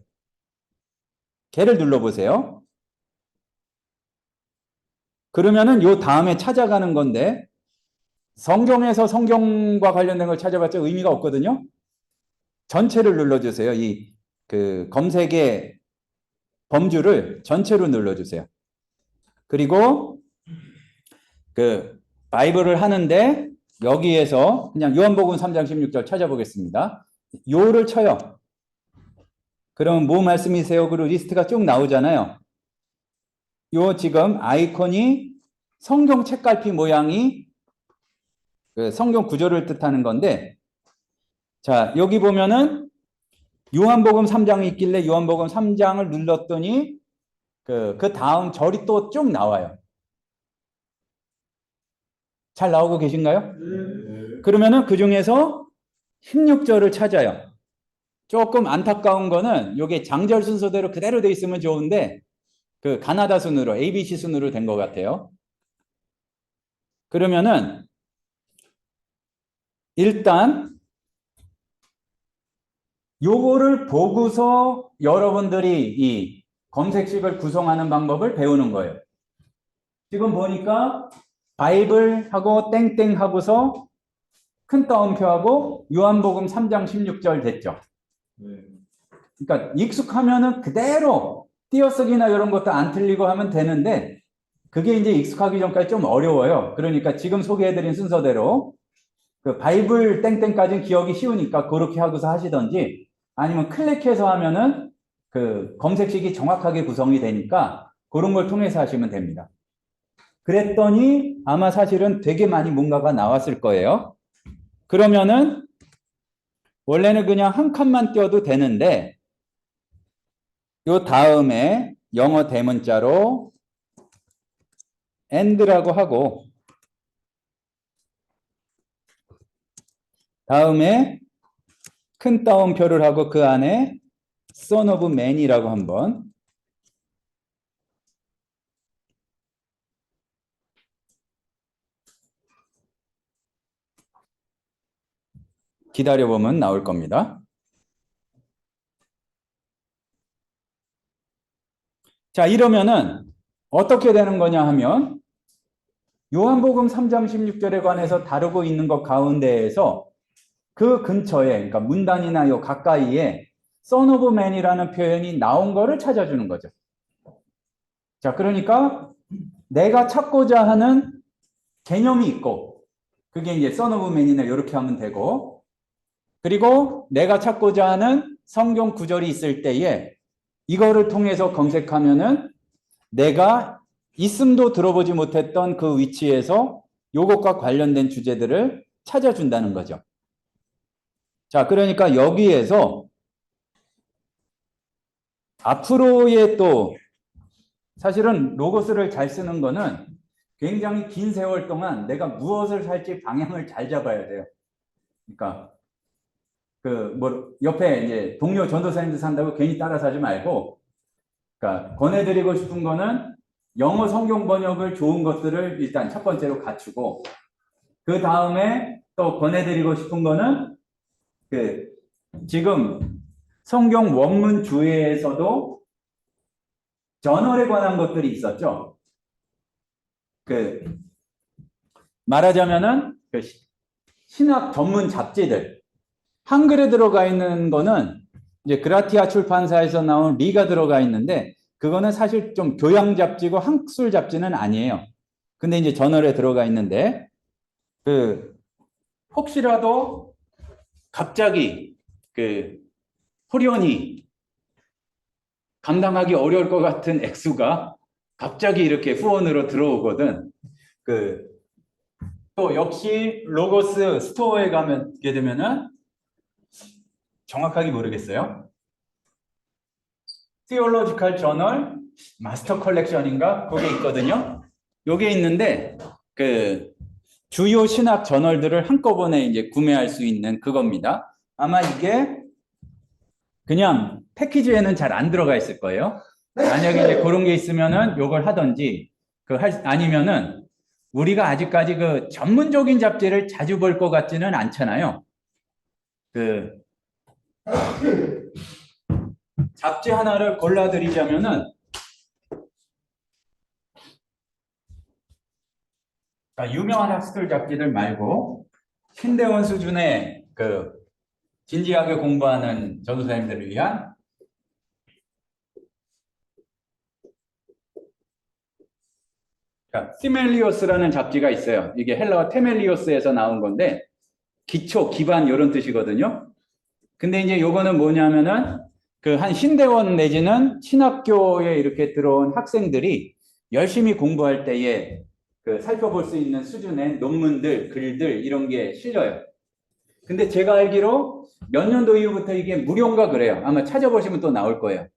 걔를 눌러보세요. 그러면은 요 다음에 찾아가는 건데 성경에서 성경과 관련된 걸 찾아봤자 의미가 없거든요. 전체를 눌러주세요. 검색의 범주를 전체로 눌러주세요. 그리고 바이블을 하는데 여기에서 그냥 요한복음 3장 16절 찾아보겠습니다. 요를 쳐요. 그럼 뭐 말씀이세요? 그리고 리스트가 쭉 나오잖아요. 요 지금 아이콘이 성경 책갈피 모양이 성경 구조를 뜻하는 건데 자 여기 보면은 요한복음 3장이 있길래 요한복음 3장을 눌렀더니 그 다음 절이 또 쭉 나와요. 잘 나오고 계신가요? 그러면은 그 중에서 16절을 찾아요. 조금 안타까운 거는 요게 장절 순서대로 그대로 돼 있으면 좋은데 가나다 순으로 ABC 순으로 된 것 같아요. 그러면은 일단 요거를 보고서 여러분들이 이 검색식을 구성하는 방법을 배우는 거예요. 지금 보니까 바이블하고 땡땡 하고서 큰 따옴표하고 요한복음 3장 16절 됐죠. 네. 그러니까 익숙하면은 그대로 띄어쓰기나 이런 것도 안 틀리고 하면 되는데 그게 이제 익숙하기 전까지 좀 어려워요. 그러니까 지금 소개해드린 순서대로 그 바이블 땡땡까지는 기억이 쉬우니까 그렇게 하고서 하시던지 아니면 클릭해서 하면은 그 검색식이 정확하게 구성이 되니까 그런 걸 통해서 하시면 됩니다. 그랬더니 아마 사실은 되게 많이 뭔가가 나왔을 거예요. 그러면은 원래는 그냥 한 칸만 띄워도 되는데 요 다음에 영어 대문자로 and라고 하고 다음에 큰 따옴표를 하고 그 안에 son of man이라고 한번 기다려보면 나올 겁니다. 자, 이러면은 어떻게 되는 거냐 하면 요한복음 3장 16절에 관해서 다루고 있는 것 가운데에서 그 근처에, 그러니까 문단이나 요 가까이에 son of man이라는 표현이 나온 거를 찾아주는 거죠. 자, 그러니까 내가 찾고자 하는 개념이 있고 그게 이제 son of man이나 이렇게 하면 되고 그리고 내가 찾고자 하는 성경 구절이 있을 때에 이거를 통해서 검색하면은 내가 있음도 들어보지 못했던 그 위치에서 요것과 관련된 주제들을 찾아준다는 거죠. 자, 그러니까 여기에서 앞으로의 또 사실은 로고스를 잘 쓰는 거는 굉장히 긴 세월 동안 내가 무엇을 살지 방향을 잘 잡아야 돼요. 그러니까 그 뭐 옆에 이제 동료 전도사님들 산다고 괜히 따라서 하지 말고 그러니까 권해드리고 싶은 거는 영어 성경 번역을 좋은 것들을 일단 첫 번째로 갖추고 그 다음에 또 권해드리고 싶은 거는 그 지금 성경 원문 주에서도 저널에 관한 것들이 있었죠. 그 말하자면은 그 신학 전문 잡지들 한글에 들어가 있는 거는 이제 그라티아 출판사에서 나온 리가 들어가 있는데 그거는 사실 좀 교양 잡지고 학술 잡지는 아니에요. 근데 이제 저널에 들어가 있는데 그 혹시라도 갑자기 그 호련히 감당하기 어려울 것 같은 액수가 갑자기 이렇게 후원으로 들어오거든. 그 또 역시 로고스 스토어에 가게 되면은 정확하게 모르겠어요. Theological Journal 마스터 컬렉션인가 그게 있거든요. 요게 있는데 그 주요 신학 저널들을 한꺼번에 이제 구매할 수 있는 그겁니다. 아마 이게 그냥 패키지에는 잘 안 들어가 있을 거예요. 만약에 이제 그런 게 있으면은 요걸 하든지 아니면은 우리가 아직까지 그 전문적인 잡지를 자주 볼 것 같지는 않잖아요. 그 잡지 하나를 골라드리자면은 유명한 학술 잡지들 말고 신대원 수준의 그 진지하게 공부하는 전도사님들을 위한 티멜리오스라는 잡지가 있어요. 이게 헬라어 테멜리오스에서 나온 건데 기초, 기반 이런 뜻이거든요. 근데 이제 요거는 뭐냐면은 그 한 신대원 내지는 신학교에 이렇게 들어온 학생들이 열심히 공부할 때에 그 살펴볼 수 있는 수준의 논문들, 글들 이런 게 실려요. 근데 제가 알기로 몇 년도 이후부터 이게 무료인가 그래요. 아마 찾아보시면 또 나올 거예요.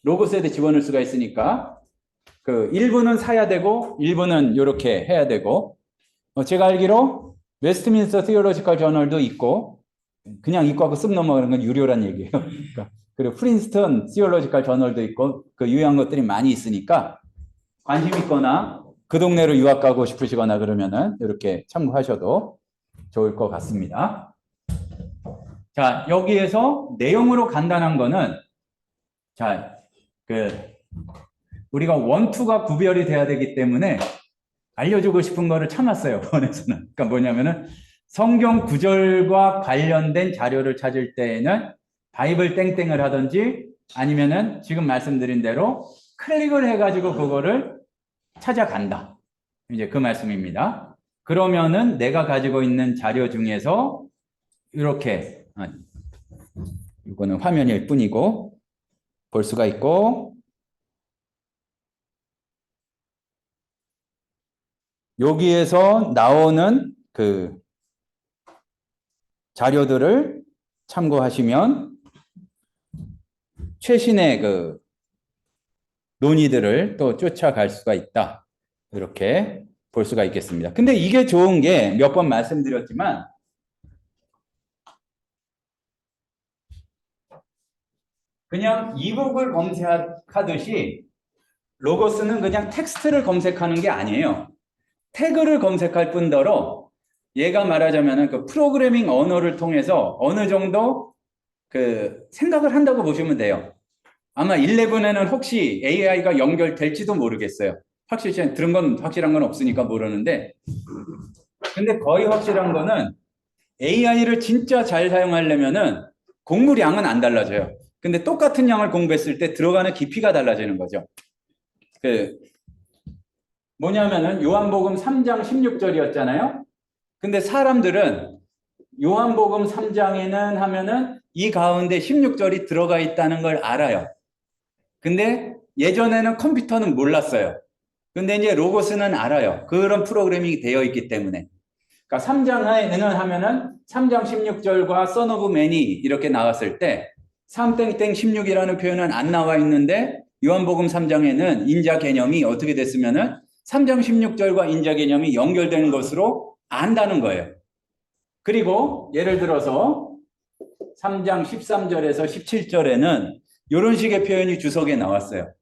로고스에도 집어넣을 수가 있으니까 그 일부는 사야 되고 일부는 이렇게 해야 되고 제가 알기로 웨스트민스터 티올로지컬 저널도 있고 그냥 읽고 하고 쓱 넘어가는 건 유료란 얘기예요. 그러니까 그리고 프린스턴 티올로지컬 저널도 있고 그 유용한 것들이 많이 있으니까 관심 있거나 그 동네로 유학 가고 싶으시거나 그러면은 이렇게 참고하셔도 좋을 것 같습니다. 자, 여기에서 내용으로 간단한 거는, 자, 우리가 원투가 구별이 돼야 되기 때문에 알려주고 싶은 거를 참았어요, 원에서는. 그러니까 뭐냐면은 성경 구절과 관련된 자료를 찾을 때에는 바이블 땡땡을 하든지 아니면은 지금 말씀드린 대로 클릭을 해가지고 그거를 찾아간다. 이제 그 말씀입니다. 그러면은 내가 가지고 있는 자료 중에서 이렇게, 이거는 화면일 뿐이고 볼 수가 있고, 여기에서 나오는 그 자료들을 참고하시면 최신의 그 논의들을 또 쫓아갈 수가 있다. 이렇게 볼 수가 있겠습니다. 근데 이게 좋은 게 몇 번 말씀드렸지만 그냥 이북을 검색하듯이 로고스는 그냥 텍스트를 검색하는 게 아니에요. 태그를 검색할 뿐더러 얘가 말하자면 그 프로그래밍 언어를 통해서 어느 정도 그 생각을 한다고 보시면 돼요. 아마 11에는 혹시 AI가 연결될지도 모르겠어요. 확실히 들은 건 확실한 건 없으니까 모르는데, 근데 거의 확실한 거는 AI를 진짜 잘 사용하려면은 공부량은 안 달라져요. 근데 똑같은 양을 공부했을 때 들어가는 깊이가 달라지는 거죠. 뭐냐면은 요한복음 3장 16절이었잖아요. 근데 사람들은 요한복음 3장에는 하면은 이 가운데 16절이 들어가 있다는 걸 알아요. 근데 예전에는 컴퓨터는 몰랐어요. 근데 이제 로고스는 알아요. 그런 프로그래밍이 되어 있기 때문에. 그러니까 3장에는 하면은 3장 16절과 Son of Man이 이렇게 나왔을 때 3땡땡 16이라는 표현은 안 나와 있는데 요한복음 3장에는 인자 개념이 어떻게 됐으면은 3장 16절과 인자 개념이 연결되는 것으로 안다는 거예요. 그리고 예를 들어서 3장 13절에서 17절에는 이런 식의 표현이 주석에 나왔어요.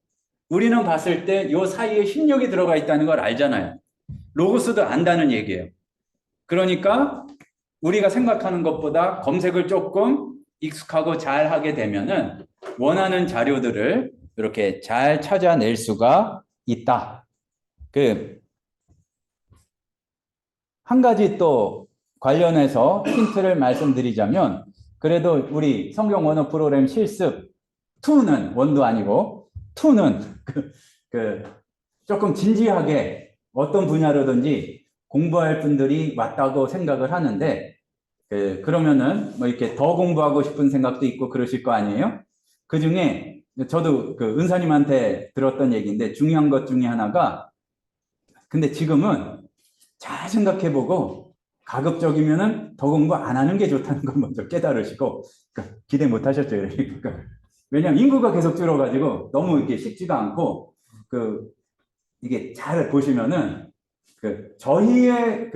우리는 봤을 때 요 사이에 16이 들어가 있다는 걸 알잖아요. 로고스도 안다는 얘기예요. 그러니까 우리가 생각하는 것보다 검색을 조금 익숙하고 잘 하게 되면은 원하는 자료들을 이렇게 잘 찾아낼 수가 있다. 한 가지 또 관련해서 힌트를 말씀드리자면, 그래도 우리 성경 원어 프로그램 실습 2는 원도 아니고 2는 조금 진지하게 어떤 분야로든지 공부할 분들이 왔다고 생각을 하는데, 그러면은 뭐 이렇게 더 공부하고 싶은 생각도 있고 그러실 거 아니에요? 그 중에 저도 그 은사님한테 들었던 얘기인데 중요한 것 중에 하나가, 근데 지금은 잘 생각해보고 가급적이면은 더 공부 안 하는 게 좋다는 걸 먼저 깨달으시고, 그러니까 기대 못 하셨죠, 그러니까. 왜냐면 인구가 계속 줄어가지고 너무 이렇게 쉽지가 않고, 이게 잘 보시면은 저희의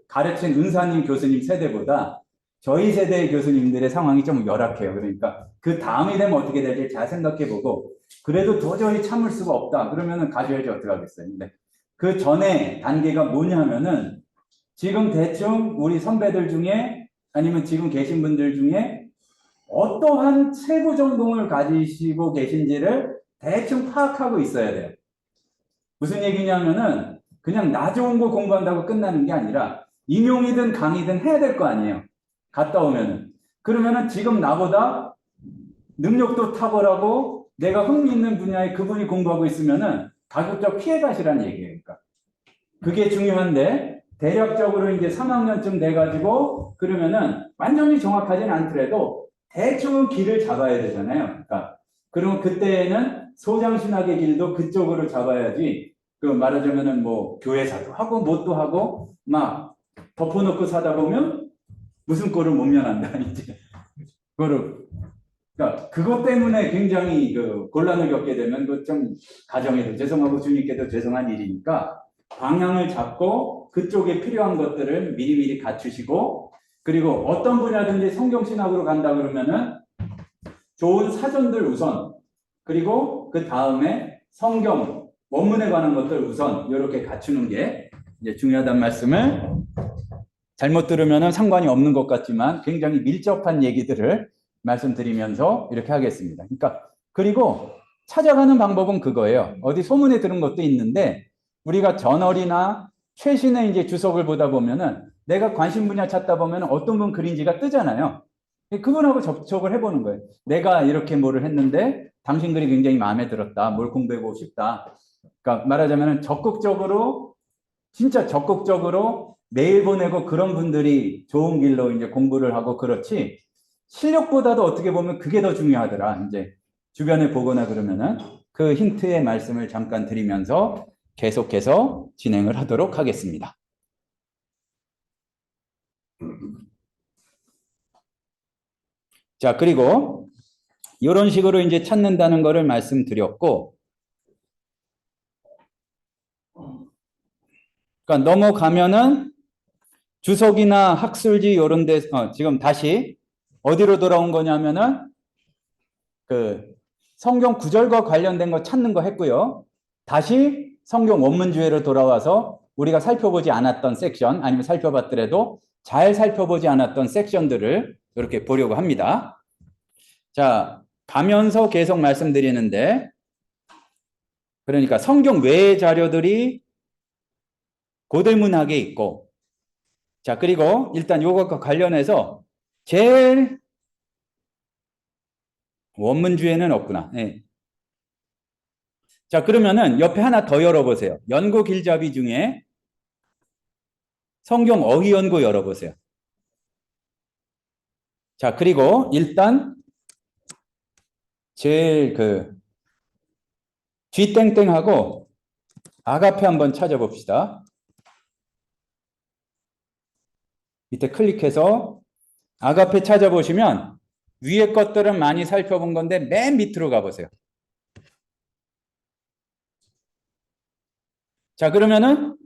가르친 은사님 교수님 세대보다 저희 세대의 교수님들의 상황이 좀 열악해요. 그러니까 그 다음이 되면 어떻게 될지 잘 생각해보고, 그래도 도저히 참을 수가 없다 그러면은 가셔야지 어떻게 하겠어요. 근데 그 전에 단계가 뭐냐면은 지금 대충 우리 선배들 중에 아니면 지금 계신 분들 중에 어떠한 세부 전공을 가지시고 계신지를 대충 파악하고 있어야 돼요. 무슨 얘기냐면은 그냥 나 좋은 거 공부한다고 끝나는 게 아니라 임용이든 강의든 해야 될 거 아니에요. 갔다 오면은. 그러면은 지금 나보다 능력도 탁월하고 내가 흥미 있는 분야에 그분이 공부하고 있으면은 가급적 피해 가시라는 얘기예요. 그러니까. 그게 중요한데 대략적으로 이제 3학년쯤 돼가지고 그러면은 완전히 정확하진 않더라도 대충 길을 잡아야 되잖아요. 그러니까 그러면 그때는 소장신학의 길도 그쪽으로 잡아야지. 말하자면은 뭐 교회사도 하고 뭣도 하고 막 덮어놓고 사다 보면 무슨 꼴을 못 면한다 이제. 그러니까 그것 때문에 굉장히 곤란을 겪게 되면 좀 가정에도 죄송하고 주님께도 죄송한 일이니까 방향을 잡고 그쪽에 필요한 것들을 미리미리 갖추시고, 그리고 어떤 분야든지 성경신학으로 간다 그러면은 좋은 사전들 우선, 그리고 그 다음에 성경 원문에 관한 것들 우선 이렇게 갖추는 게 이제 중요하다는 말씀을 잘못 들으면 상관이 없는 것 같지만 굉장히 밀접한 얘기들을 말씀드리면서 이렇게 하겠습니다. 그러니까 그리고 찾아가는 방법은 그거예요. 어디 소문에 들은 것도 있는데 우리가 저널이나 최신의 이제 주석을 보다 보면은 내가 관심 분야 찾다 보면 어떤 분 글인지가 뜨잖아요. 그분하고 접촉을 해보는 거예요. 내가 이렇게 뭐를 했는데 당신 글이 굉장히 마음에 들었다. 뭘 공부해보고 싶다. 그러니까 말하자면 적극적으로 진짜 적극적으로 메일 보내고 그런 분들이 좋은 길로 이제 공부를 하고 그렇지 실력보다도 어떻게 보면 그게 더 중요하더라. 이제 주변에 보거나 그러면은 그 힌트의 말씀을 잠깐 드리면서 계속해서 진행을 하도록 하겠습니다. 자, 그리고 이런 식으로 이제 찾는다는 거를 말씀드렸고, 그러니까 넘어가면은 주석이나 학술지 이런 데, 지금 다시 어디로 돌아온 거냐면은 그 성경 구절과 관련된 거 찾는 거 했고요. 다시 성경 원문주의로 돌아와서 우리가 살펴보지 않았던 섹션, 아니면 살펴봤더라도 잘 살펴보지 않았던 섹션들을 이렇게 보려고 합니다. 자, 가면서 계속 말씀드리는데, 그러니까 성경 외의 자료들이 고대문학에 있고, 자, 그리고 일단 이것과 관련해서 제일 원문주에는 없구나. 네. 자, 그러면은 옆에 하나 더 열어보세요. 연구 길잡이 중에 성경 어휘 연구 열어보세요. 자, 그리고 일단 제일 G땡땡하고 아가페 한번 찾아봅시다. 밑에 클릭해서 아가페 찾아보시면 위에 것들은 많이 살펴본 건데 맨 밑으로 가보세요. 자, 그러면은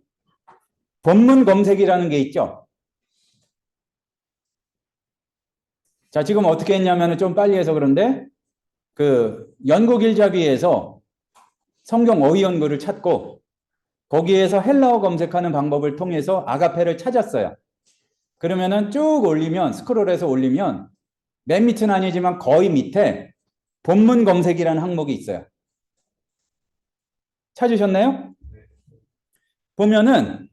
본문 검색이라는 게 있죠. 자, 지금 어떻게 했냐면 좀 빨리 해서 그런데 그 연구 길잡이에서 성경 어휘 연구를 찾고 거기에서 헬라어 검색하는 방법을 통해서 아가페를 찾았어요. 그러면은 쭉 올리면 스크롤해서 올리면 맨 밑은 아니지만 거의 밑에 본문 검색이라는 항목이 있어요. 찾으셨나요? 보면은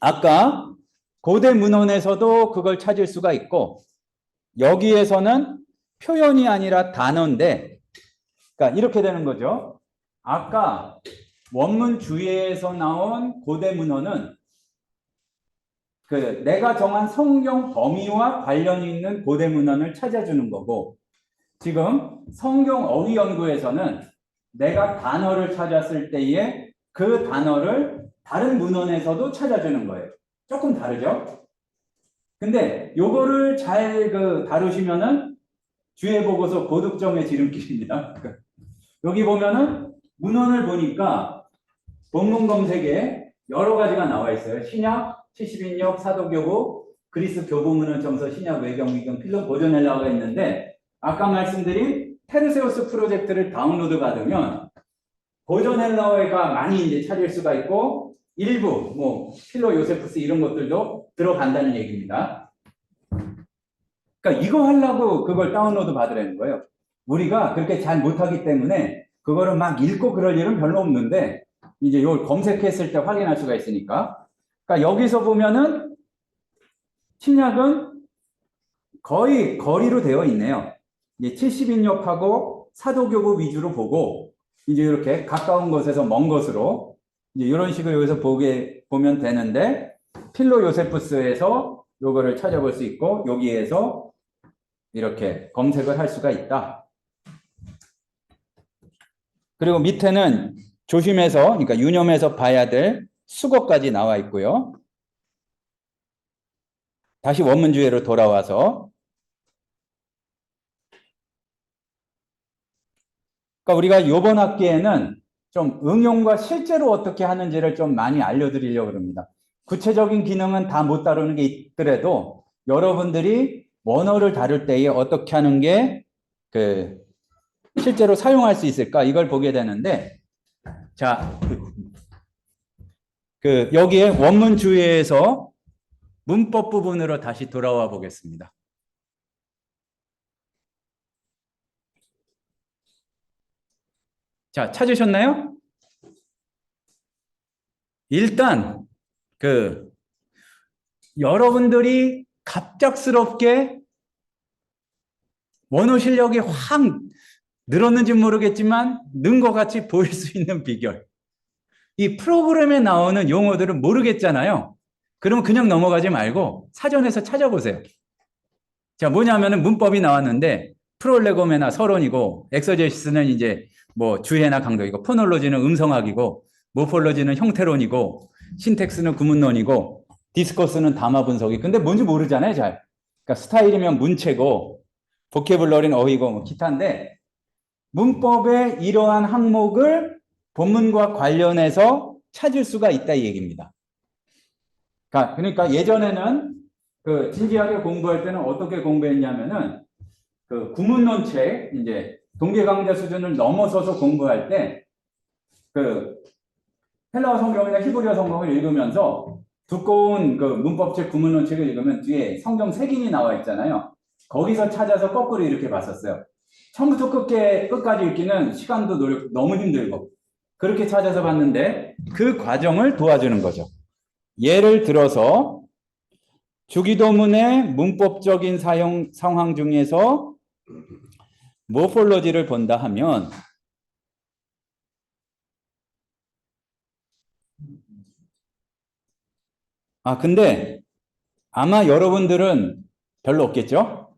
아까 고대 문헌에서도 그걸 찾을 수가 있고 여기에서는 표현이 아니라 단어인데 그러니까 이렇게 되는 거죠. 아까 원문 주의에서 나온 고대 문헌은 내가 정한 성경 범위와 관련이 있는 고대 문헌을 찾아주는 거고 지금 성경 어휘 연구에서는 내가 단어를 찾았을 때에 그 단어를 다른 문헌에서도 찾아주는 거예요. 조금 다르죠? 근데 요거를 잘 다루시면은 주의 보고서 고득점의 지름길입니다. 여기 보면은 문헌을 보니까 본문 검색에 여러 가지가 나와 있어요. 신약, 70인역, 사도교부, 그리스 교부문헌 점서, 신약 외경, 위경, 필론, 고전 헬라어가 있는데 아까 말씀드린 페르세우스 프로젝트를 다운로드 받으면 고전 헬라어가 많이 이제 찾을 수가 있고 일부 뭐 필로 요세푸스 이런 것들도 들어간다는 얘기입니다. 그러니까 이거 하려고 그걸 다운로드 받으라는 거예요. 우리가 그렇게 잘 못하기 때문에 그거를 막 읽고 그럴 일은 별로 없는데 이제 이걸 검색했을 때 확인할 수가 있으니까. 그러니까 여기서 보면은 신약은 거의 거리로 되어 있네요. 이제 70인역하고 사도교부 위주로 보고 이제 이렇게 가까운 곳에서 먼 곳으로 이제 이런 식으로 여기서 보면 되는데 필로 요세푸스에서 요거를 찾아볼 수 있고 여기에서 이렇게 검색을 할 수가 있다. 그리고 밑에는 조심해서 그러니까 유념해서 봐야 될 수거까지 나와 있고요. 다시 원문주의로 돌아와서 그러니까 우리가 이번 학기에는 좀 응용과 실제로 어떻게 하는지를 좀 많이 알려드리려고 합니다. 구체적인 기능은 다 못 다루는 게 있더라도 여러분들이 원어를 다룰 때에 어떻게 하는 게 실제로 사용할 수 있을까 이걸 보게 되는데 자, 여기에 원문주의에서 문법 부분으로 다시 돌아와 보겠습니다. 자, 찾으셨나요? 일단 여러분들이 갑작스럽게 원어 실력이 확 늘었는지 모르겠지만 는 것 같이 보일 수 있는 비결. 이 프로그램에 나오는 용어들을 모르겠잖아요. 그러면 그냥 넘어가지 말고 사전에서 찾아보세요. 자, 뭐냐면은 문법이 나왔는데 프롤레고메나 서론이고, 엑서제시스는 이제 뭐 주해나 강도이고, 포놀로지는 음성학이고, 모폴로지는 형태론이고, 신텍스는 구문론이고, 디스커스는 담화 분석이. 근데 뭔지 모르잖아요, 잘. 그러니까 스타일이면 문체고, 보케블러리는 어휘고, 뭐 기타인데, 문법의 이러한 항목을 본문과 관련해서 찾을 수가 있다 이 얘기입니다. 그러니까 예전에는 진지하게 공부할 때는 어떻게 공부했냐면은 구문론책, 이제 동계강좌 수준을 넘어서서 공부할 때 헬라어 성경이나 히브리어 성경을 읽으면서 두꺼운 문법책 구문론책을 읽으면 뒤에 성경 색인이 나와 있잖아요. 거기서 찾아서 거꾸로 이렇게 봤었어요. 처음부터 끝까지 읽기는 시간도 노력 너무 힘들고, 그렇게 찾아서 봤는데 그 과정을 도와주는 거죠. 예를 들어서 주기도문의 문법적인 사용 상황 중에서 모폴로지를 본다 하면, 근데 아마 여러분들은 별로 없겠죠?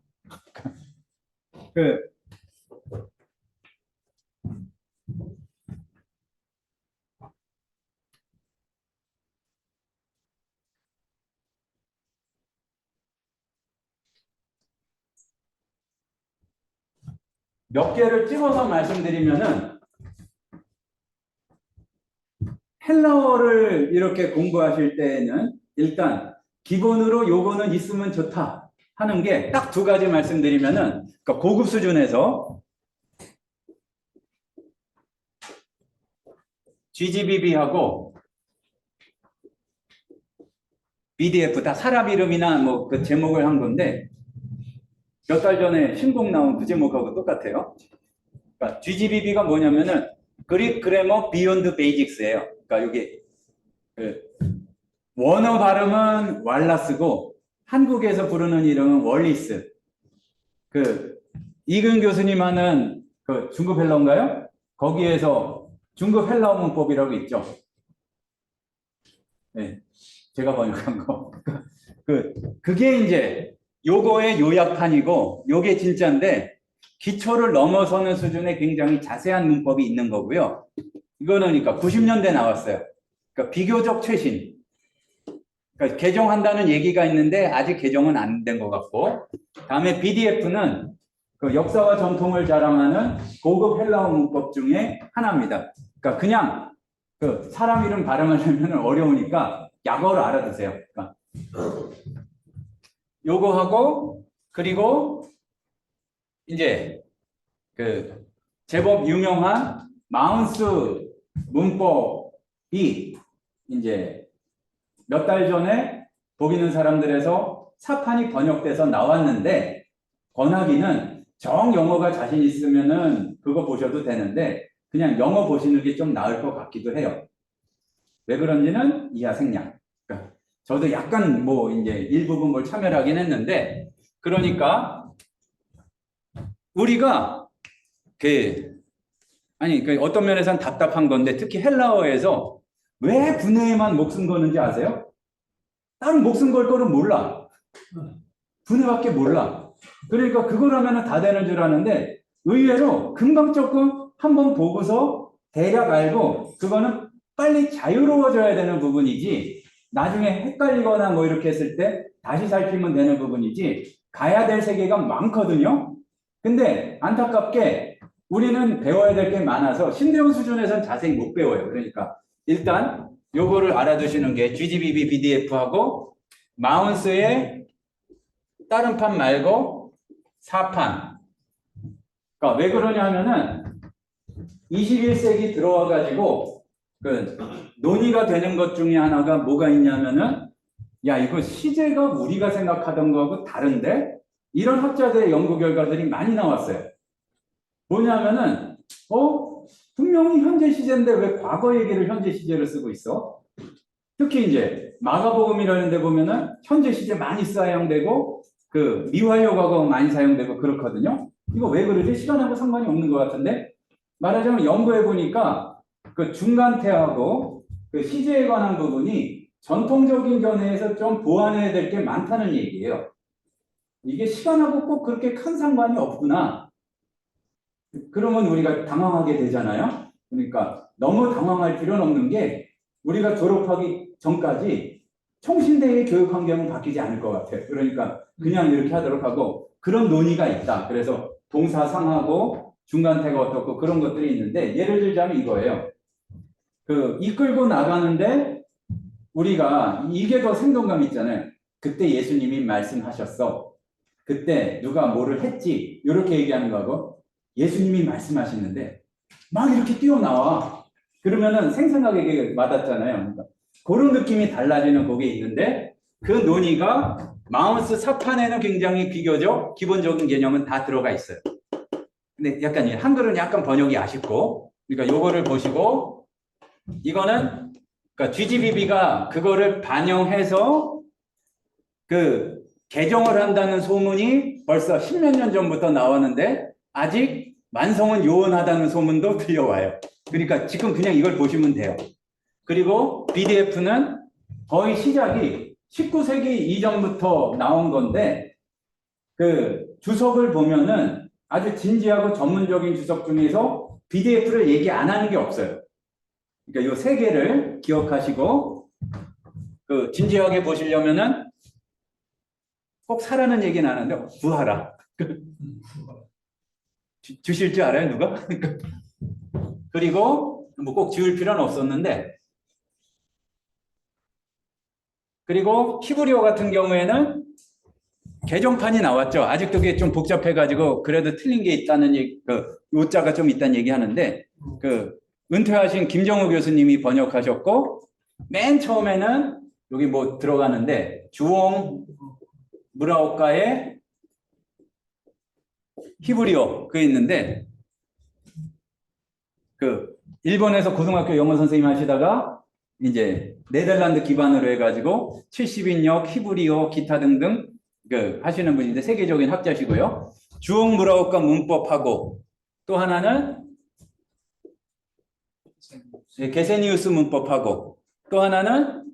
몇 개를 찍어서 말씀드리면은, 헬라어를 이렇게 공부하실 때에는 일단 기본으로 요거는 있으면 좋다 하는 게 딱 두 가지 말씀드리면은, 그러니까 고급 수준에서 GGBB하고 BDF 다 사람 이름이나 뭐 그 제목을 한 건데, 몇 달 전에 신곡 나온 그 제목하고 똑같아요. 그러니까 GGBB가 뭐냐면은 그릭 그래머 비욘드 베이직스예요. 그러니까 여기 원어 발음은 왈라스고 한국에서 부르는 이름은 월리스. 이근 교수님 하는 중급 헬라어인가요? 거기에서 중급 헬라어 문법이라고 있죠. 네, 제가 번역한 거. 그게 이제 요거의 요약판이고, 요게 진짜인데 기초를 넘어서는 수준의 굉장히 자세한 문법이 있는 거고요. 이거는 그러니까 90년대 나왔어요. 그러니까 비교적 최신. 그러니까 개정한다는 얘기가 있는데 아직 개정은 안 된 것 같고, 다음에 BDF는 역사와 전통을 자랑하는 고급 헬라어 문법 중에 하나입니다. 그러니까 그냥 사람 이름 발음하려면 어려우니까 약어를 알아두세요. 그러니까 요거 하고, 그리고 이제 제법 유명한 마운스 문법이 이제 몇 달 전에 복 있는 사람들에서 사판이 번역돼서 나왔는데, 권하기는 정 영어가 자신 있으면은 그거 보셔도 되는데 그냥 영어 보시는 게 좀 나을 것 같기도 해요. 왜 그런지는 이하 생략. 그러니까 저도 약간 뭐 이제 일부분 뭘 참여하긴 했는데, 그러니까 우리가 어떤 면에서는 답답한 건데, 특히 헬라어에서 왜 분해에만 목숨 거는지 아세요? 다른 목숨 걸 거는 몰라. 분해밖에 몰라. 그러니까 그걸 하면은 다 되는 줄 아는데, 의외로 금방 조금 한번 보고서 대략 알고, 그거는 빨리 자유로워져야 되는 부분이지, 나중에 헷갈리거나 뭐 이렇게 했을 때 다시 살피면 되는 부분이지, 가야 될 세계가 많거든요. 근데 안타깝게 우리는 배워야 될 게 많아서 신대원 수준에서는 자세히 못 배워요. 그러니까 일단 요거를 알아두시는 게 GGBB BDF하고 마운스의 다른 판 말고 4판. 그러니까 왜 그러냐 하면은 21세기 들어와 가지고 논의가 되는 것 중에 하나가 뭐가 있냐면은 야, 이거 시제가 우리가 생각하던 거하고 다른데? 이런 학자들의 연구 결과들이 많이 나왔어요. 뭐냐면은, 분명히 현재 시제인데 왜 과거 얘기를 현재 시제로 쓰고 있어? 특히 이제 마가복음이라는 데 보면은 현재 시제 많이 사용되고 그 미완료 과거 많이 사용되고 그렇거든요. 이거 왜 그러지? 시간하고 상관이 없는 것 같은데 말하자면 연구해 보니까 그 중간태하고 그 시제에 관한 부분이 전통적인 견해에서 좀 보완해야 될 게 많다는 얘기예요. 이게 시간하고 꼭 그렇게 큰 상관이 없구나. 그러면 우리가 당황하게 되잖아요. 그러니까 너무 당황할 필요는 없는 게 우리가 졸업하기 전까지 총신대의 교육 환경은 바뀌지 않을 것 같아요. 그러니까 그냥 이렇게 하도록 하고 그런 논의가 있다. 그래서 동사상하고 중간태가 어떻고 그런 것들이 있는데 예를 들자면 이거예요. 그 이끌고 나가는데 우리가 이게 더 생동감 있잖아요. 그때 예수님이 말씀하셨어. 그때 누가 뭐를 했지. 이렇게 얘기하는 거하고 예수님이 말씀하시는데 막 이렇게 뛰어나와. 그러면은 생생하게 와닿잖아요. 그러니까 그런 느낌이 달라지는 곡이 있는데 그 논의가 마우스 사판에는 굉장히 비교적 기본적인 개념은 다 들어가 있어요. 근데 약간 한글은 약간 번역이 아쉽고 그러니까 요거를 보시고 이거는 그러니까 GGBB가 그거를 반영해서 그 개정을 한다는 소문이 벌써 십몇 년 전부터 나왔는데 아직 완성은 요원하다는 소문도 들려와요. 그러니까 지금 그냥 이걸 보시면 돼요. 그리고 BDF는 거의 시작이 19세기 이전부터 나온 건데 그 주석을 보면은 아주 진지하고 전문적인 주석 중에서 BDF를 얘기 안 하는 게 없어요. 그러니까 이 세 개를 기억하시고 그 진지하게 보시려면은 꼭 사라는 얘기는 안 하는데 구하라. 주실 줄 알아요, 누가? 그리고 뭐 꼭 지울 필요는 없었는데 그리고 히브리어 같은 경우에는 개정판이 나왔죠. 아직도 그게 좀 복잡해가지고 그래도 틀린 게 있다는 얘기, 그 요자가 좀 있다는 얘기 하는데 그 은퇴하신 김정우 교수님이 번역하셨고 맨 처음에는 여기 뭐 들어가는데 주홍 무라오카의 히브리어 그 있는데 그 일본에서 고등학교 영어 선생님 하시다가 이제 네덜란드 기반으로 해가지고 70인역 히브리어 기타 등등 그 하시는 분인데 세계적인 학자시고요. 주홍 무라오카 문법하고 또 하나는 게세니우스 문법하고 또 하나는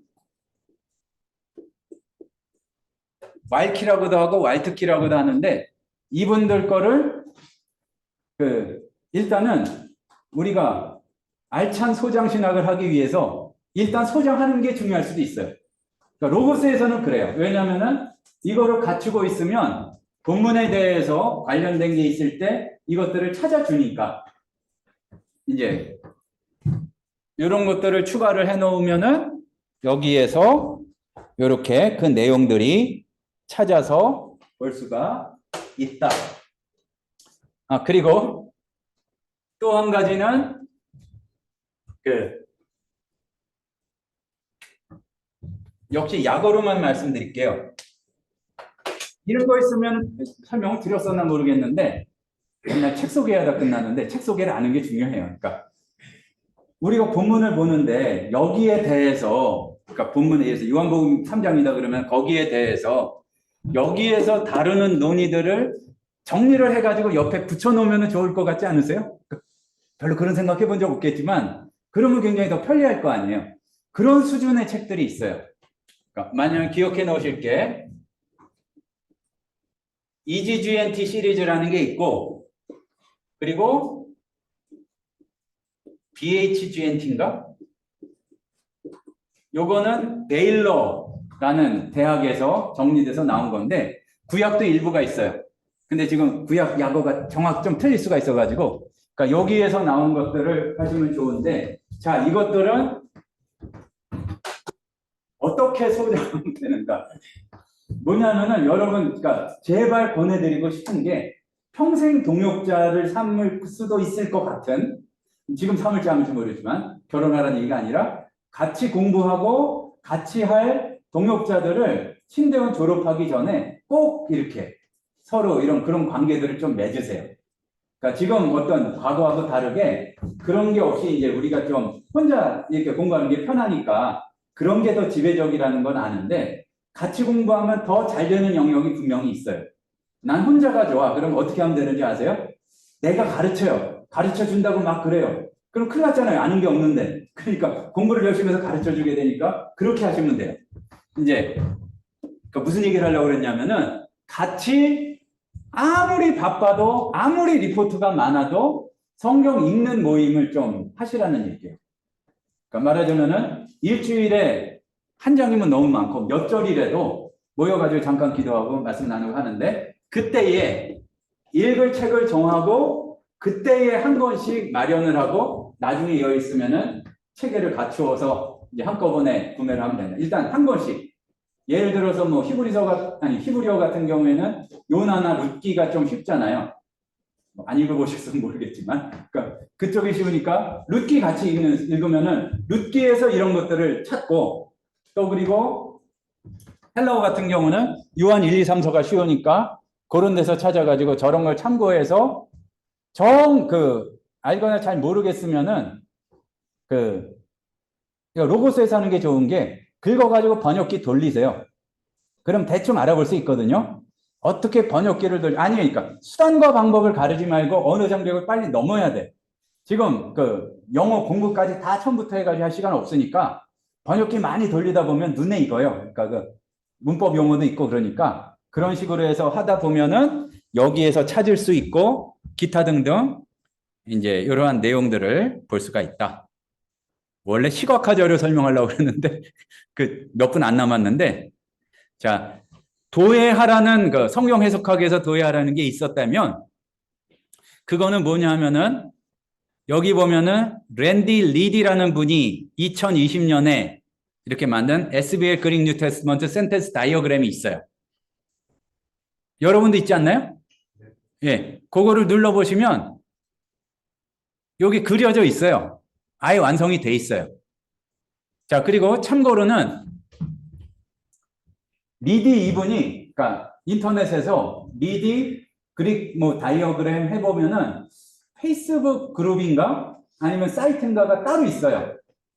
왈키라고도 하고 왈트키라고도 하는데 이분들 거를 그 일단은 우리가 알찬 소장 신학을 하기 위해서 일단 소장하는 게 중요할 수도 있어요. 그러니까 로고스에서는 그래요. 왜냐하면은 이거를 갖추고 있으면 본문에 대해서 관련된 게 있을 때 이것들을 찾아주니까 이제 이런 것들을 추가를 해 놓으면은 여기에서 이렇게 그 내용들이 찾아서 볼 수가 있다. 그리고 또 한 가지는 역시 약어로만 말씀드릴게요. 이런 거 있으면 설명을 드렸었나 모르겠는데 맨날 책 소개하다 끝나는데 책 소개를 아는 게 중요해요. 그러니까 우리가 본문을 보는데 여기에 대해서 그러니까 본문에 의해서 요한복음 3장이다 그러면 거기에 대해서 여기에서 다루는 논의들을 정리를 해가지고 옆에 붙여놓으면 좋을 것 같지 않으세요? 별로 그런 생각 해본 적 없겠지만 그러면 굉장히 더 편리할 거 아니에요. 그런 수준의 책들이 있어요. 그러니까 만약 기억해 놓으실 게 EGGNT 시리즈라는 게 있고 그리고 BHGNT인가? 요거는 베일러라는 대학에서 정리돼서 나온 건데 구약도 일부가 있어요. 근데 지금 구약 약어가 정확 좀 틀릴 수가 있어가지고 그러니까 여기에서 나온 것들을 하시면 좋은데 자 이것들은 어떻게 소장하면 되는가? 뭐냐면은 여러분 그러니까 제발 권해드리고 싶은 게 평생 동역자를 삼을 수도 있을 것 같은 지금 삼을지 안 할지 모르지만 결혼하라는 얘기가 아니라 같이 공부하고 같이 할 동역자들을 신대원 졸업하기 전에 꼭 이렇게 서로 이런 그런 관계들을 좀 맺으세요. 그러니까 지금 어떤 과거하고 다르게 그런 게 없이 이제 우리가 좀 혼자 이렇게 공부하는 게 편하니까 그런 게 더 지배적이라는 건 아는데 같이 공부하면 더 잘 되는 영역이 분명히 있어요. 난 혼자가 좋아. 그럼 어떻게 하면 되는지 아세요? 내가 가르쳐요. 가르쳐 준다고 막 그래요. 그럼 큰일 났잖아요. 아는 게 없는데. 그러니까 공부를 열심히 해서 가르쳐 주게 되니까 그렇게 하시면 돼요. 이제 그러니까 무슨 얘기를 하려고 그랬냐면은 같이 아무리 바빠도 아무리 리포트가 많아도 성경 읽는 모임을 좀 하시라는 얘기예요. 그러니까 말하자면은 일주일에 한 장이면 너무 많고 몇 절이라도 모여가지고 잠깐 기도하고 말씀 나누고 하는데 그때에 읽을 책을 정하고 그때에 한 권씩 마련을 하고 나중에 여유 있으면은 체계를 갖추어서 이제 한꺼번에 구매를 하면 된다. 일단 한 권씩. 예를 들어서 뭐 히브리어 같은 경우에는 요나나 룻기가 좀 쉽잖아요. 안 읽어보셨으면 모르겠지만, 그러니까 그쪽이 쉬우니까 룻기 같이 읽으면은 룻기에서 이런 것들을 찾고 또 그리고 헬라어 같은 경우는 요한 1, 2, 3서가 쉬우니까 그런 데서 찾아가지고 저런 걸 참고해서 알거나 잘 모르겠으면은 로고스에서 하는 게 좋은 게 긁어가지고 번역기 돌리세요. 그럼 대충 알아볼 수 있거든요. 어떻게 번역기를 그러니까 수단과 방법을 가르지 말고 어느 장벽을 빨리 넘어야 돼. 지금 영어 공부까지 다 처음부터 해가지고 할 시간 없으니까 번역기 많이 돌리다 보면 눈에 익어요. 그러니까 문법 용어도 있고 그러니까 그런 식으로 해서 하다 보면은 여기에서 찾을 수 있고 기타 등등 이제 이러한 내용들을 볼 수가 있다. 원래 시각화자료 설명하려고 했는데 몇 분 안 남았는데 자 도해하라는 성경 해석학에서 도해하라는 게 있었다면 그거는 뭐냐 하면은 여기 보면은 랜디 리디라는 분이 2020년에 이렇게 만든 SBL 그릭 뉴 테스트먼트 센텐스 다이어그램이 있어요. 여러분도 있지 않나요? 예, 그거를 눌러보시면 여기 그려져 있어요. 아예 완성이 돼 있어요. 자, 그리고 참고로는 리디 이분이 그러니까 인터넷에서 리디 그릭 다이어그램 해보면은 페이스북 그룹인가 아니면 사이트인가가 따로 있어요.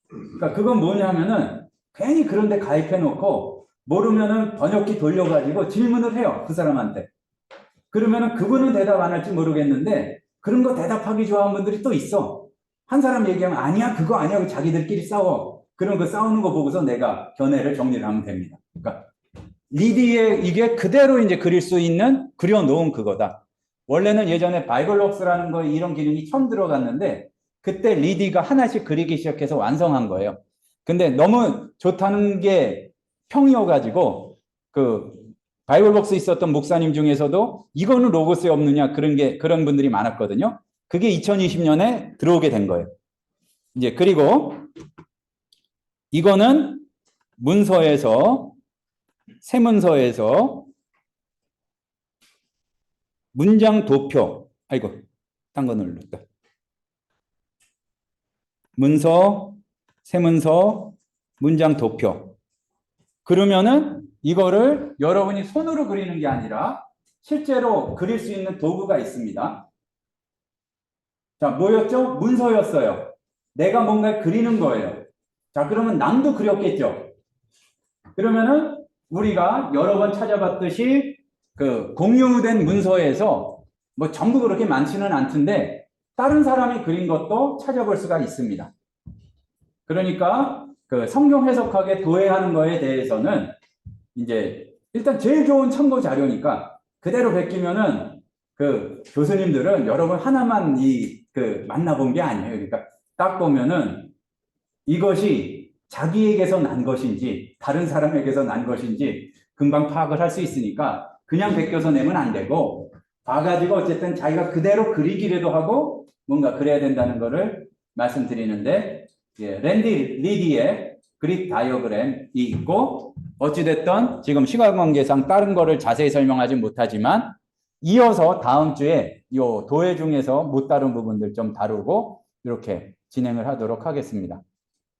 그러니까 그건 뭐냐면은 괜히 그런데 가입해놓고 모르면은 번역기 돌려가지고 질문을 해요. 그 사람한테. 그러면은 그분은 대답 안 할지 모르겠는데 그런 거 대답하기 좋아하는 분들이 또 있어. 한 사람 얘기하면 아니야 그거 아니야 자기들끼리 싸워. 그런 거 싸우는 거 보고서 내가 견해를 정리를 하면 됩니다. 그러니까 리디에 이게 그대로 이제 그릴 수 있는 그려놓은 그거다. 원래는 예전에 바이블록스라는 거 이런 기능이 처음 들어갔는데 그때 리디가 하나씩 그리기 시작해서 완성한 거예요. 근데 너무 좋다는 게 평이어가지고 바이블록스 있었던 목사님 중에서도 이거는 로고스에 없느냐 그런 분들이 많았거든요. 그게 2020년에 들어오게 된 거예요. 이제 그리고 이거는 세문서에서 문장 도표. 아이고, 딴 거 눌렀다. 세문서, 문장 도표. 그러면은 이거를 여러분이 손으로 그리는 게 아니라 실제로 그릴 수 있는 도구가 있습니다. 자, 뭐였죠? 문서였어요. 내가 뭔가 그리는 거예요. 자, 그러면 낭도 그렸겠죠? 그러면은 우리가 여러 번 찾아봤듯이 공유된 문서에서 전부 그렇게 많지는 않던데 다른 사람이 그린 것도 찾아볼 수가 있습니다. 그러니까 성경 해석학에 도해하는 거에 대해서는 이제 일단 제일 좋은 참고 자료니까 그대로 베끼면은 교수님들은 여러분 하나만 만나본 게 아니에요. 그러니까 딱 보면은 이것이 자기에게서 난 것인지 다른 사람에게서 난 것인지 금방 파악을 할 수 있으니까 그냥 베껴서 내면 안 되고 봐가지고 어쨌든 자기가 그대로 그리기라도 하고 뭔가 그래야 된다는 거를 말씀드리는데 랜디 리디의 그릭 다이어그램이 있고 어찌됐든 지금 시간 관계상 다른 거를 자세히 설명하지 못하지만 이어서 다음 주에 이 도해 중에서 못 다룬 부분들 좀 다루고 이렇게 진행을 하도록 하겠습니다.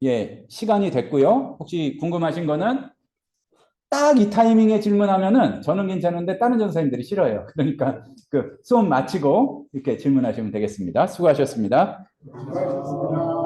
예, 시간이 됐고요. 혹시 궁금하신 거는 딱 이 타이밍에 질문하면은 저는 괜찮은데 다른 전사님들이 싫어요. 그러니까 그 수업 마치고 이렇게 질문하시면 되겠습니다. 수고하셨습니다. 수고하셨습니다.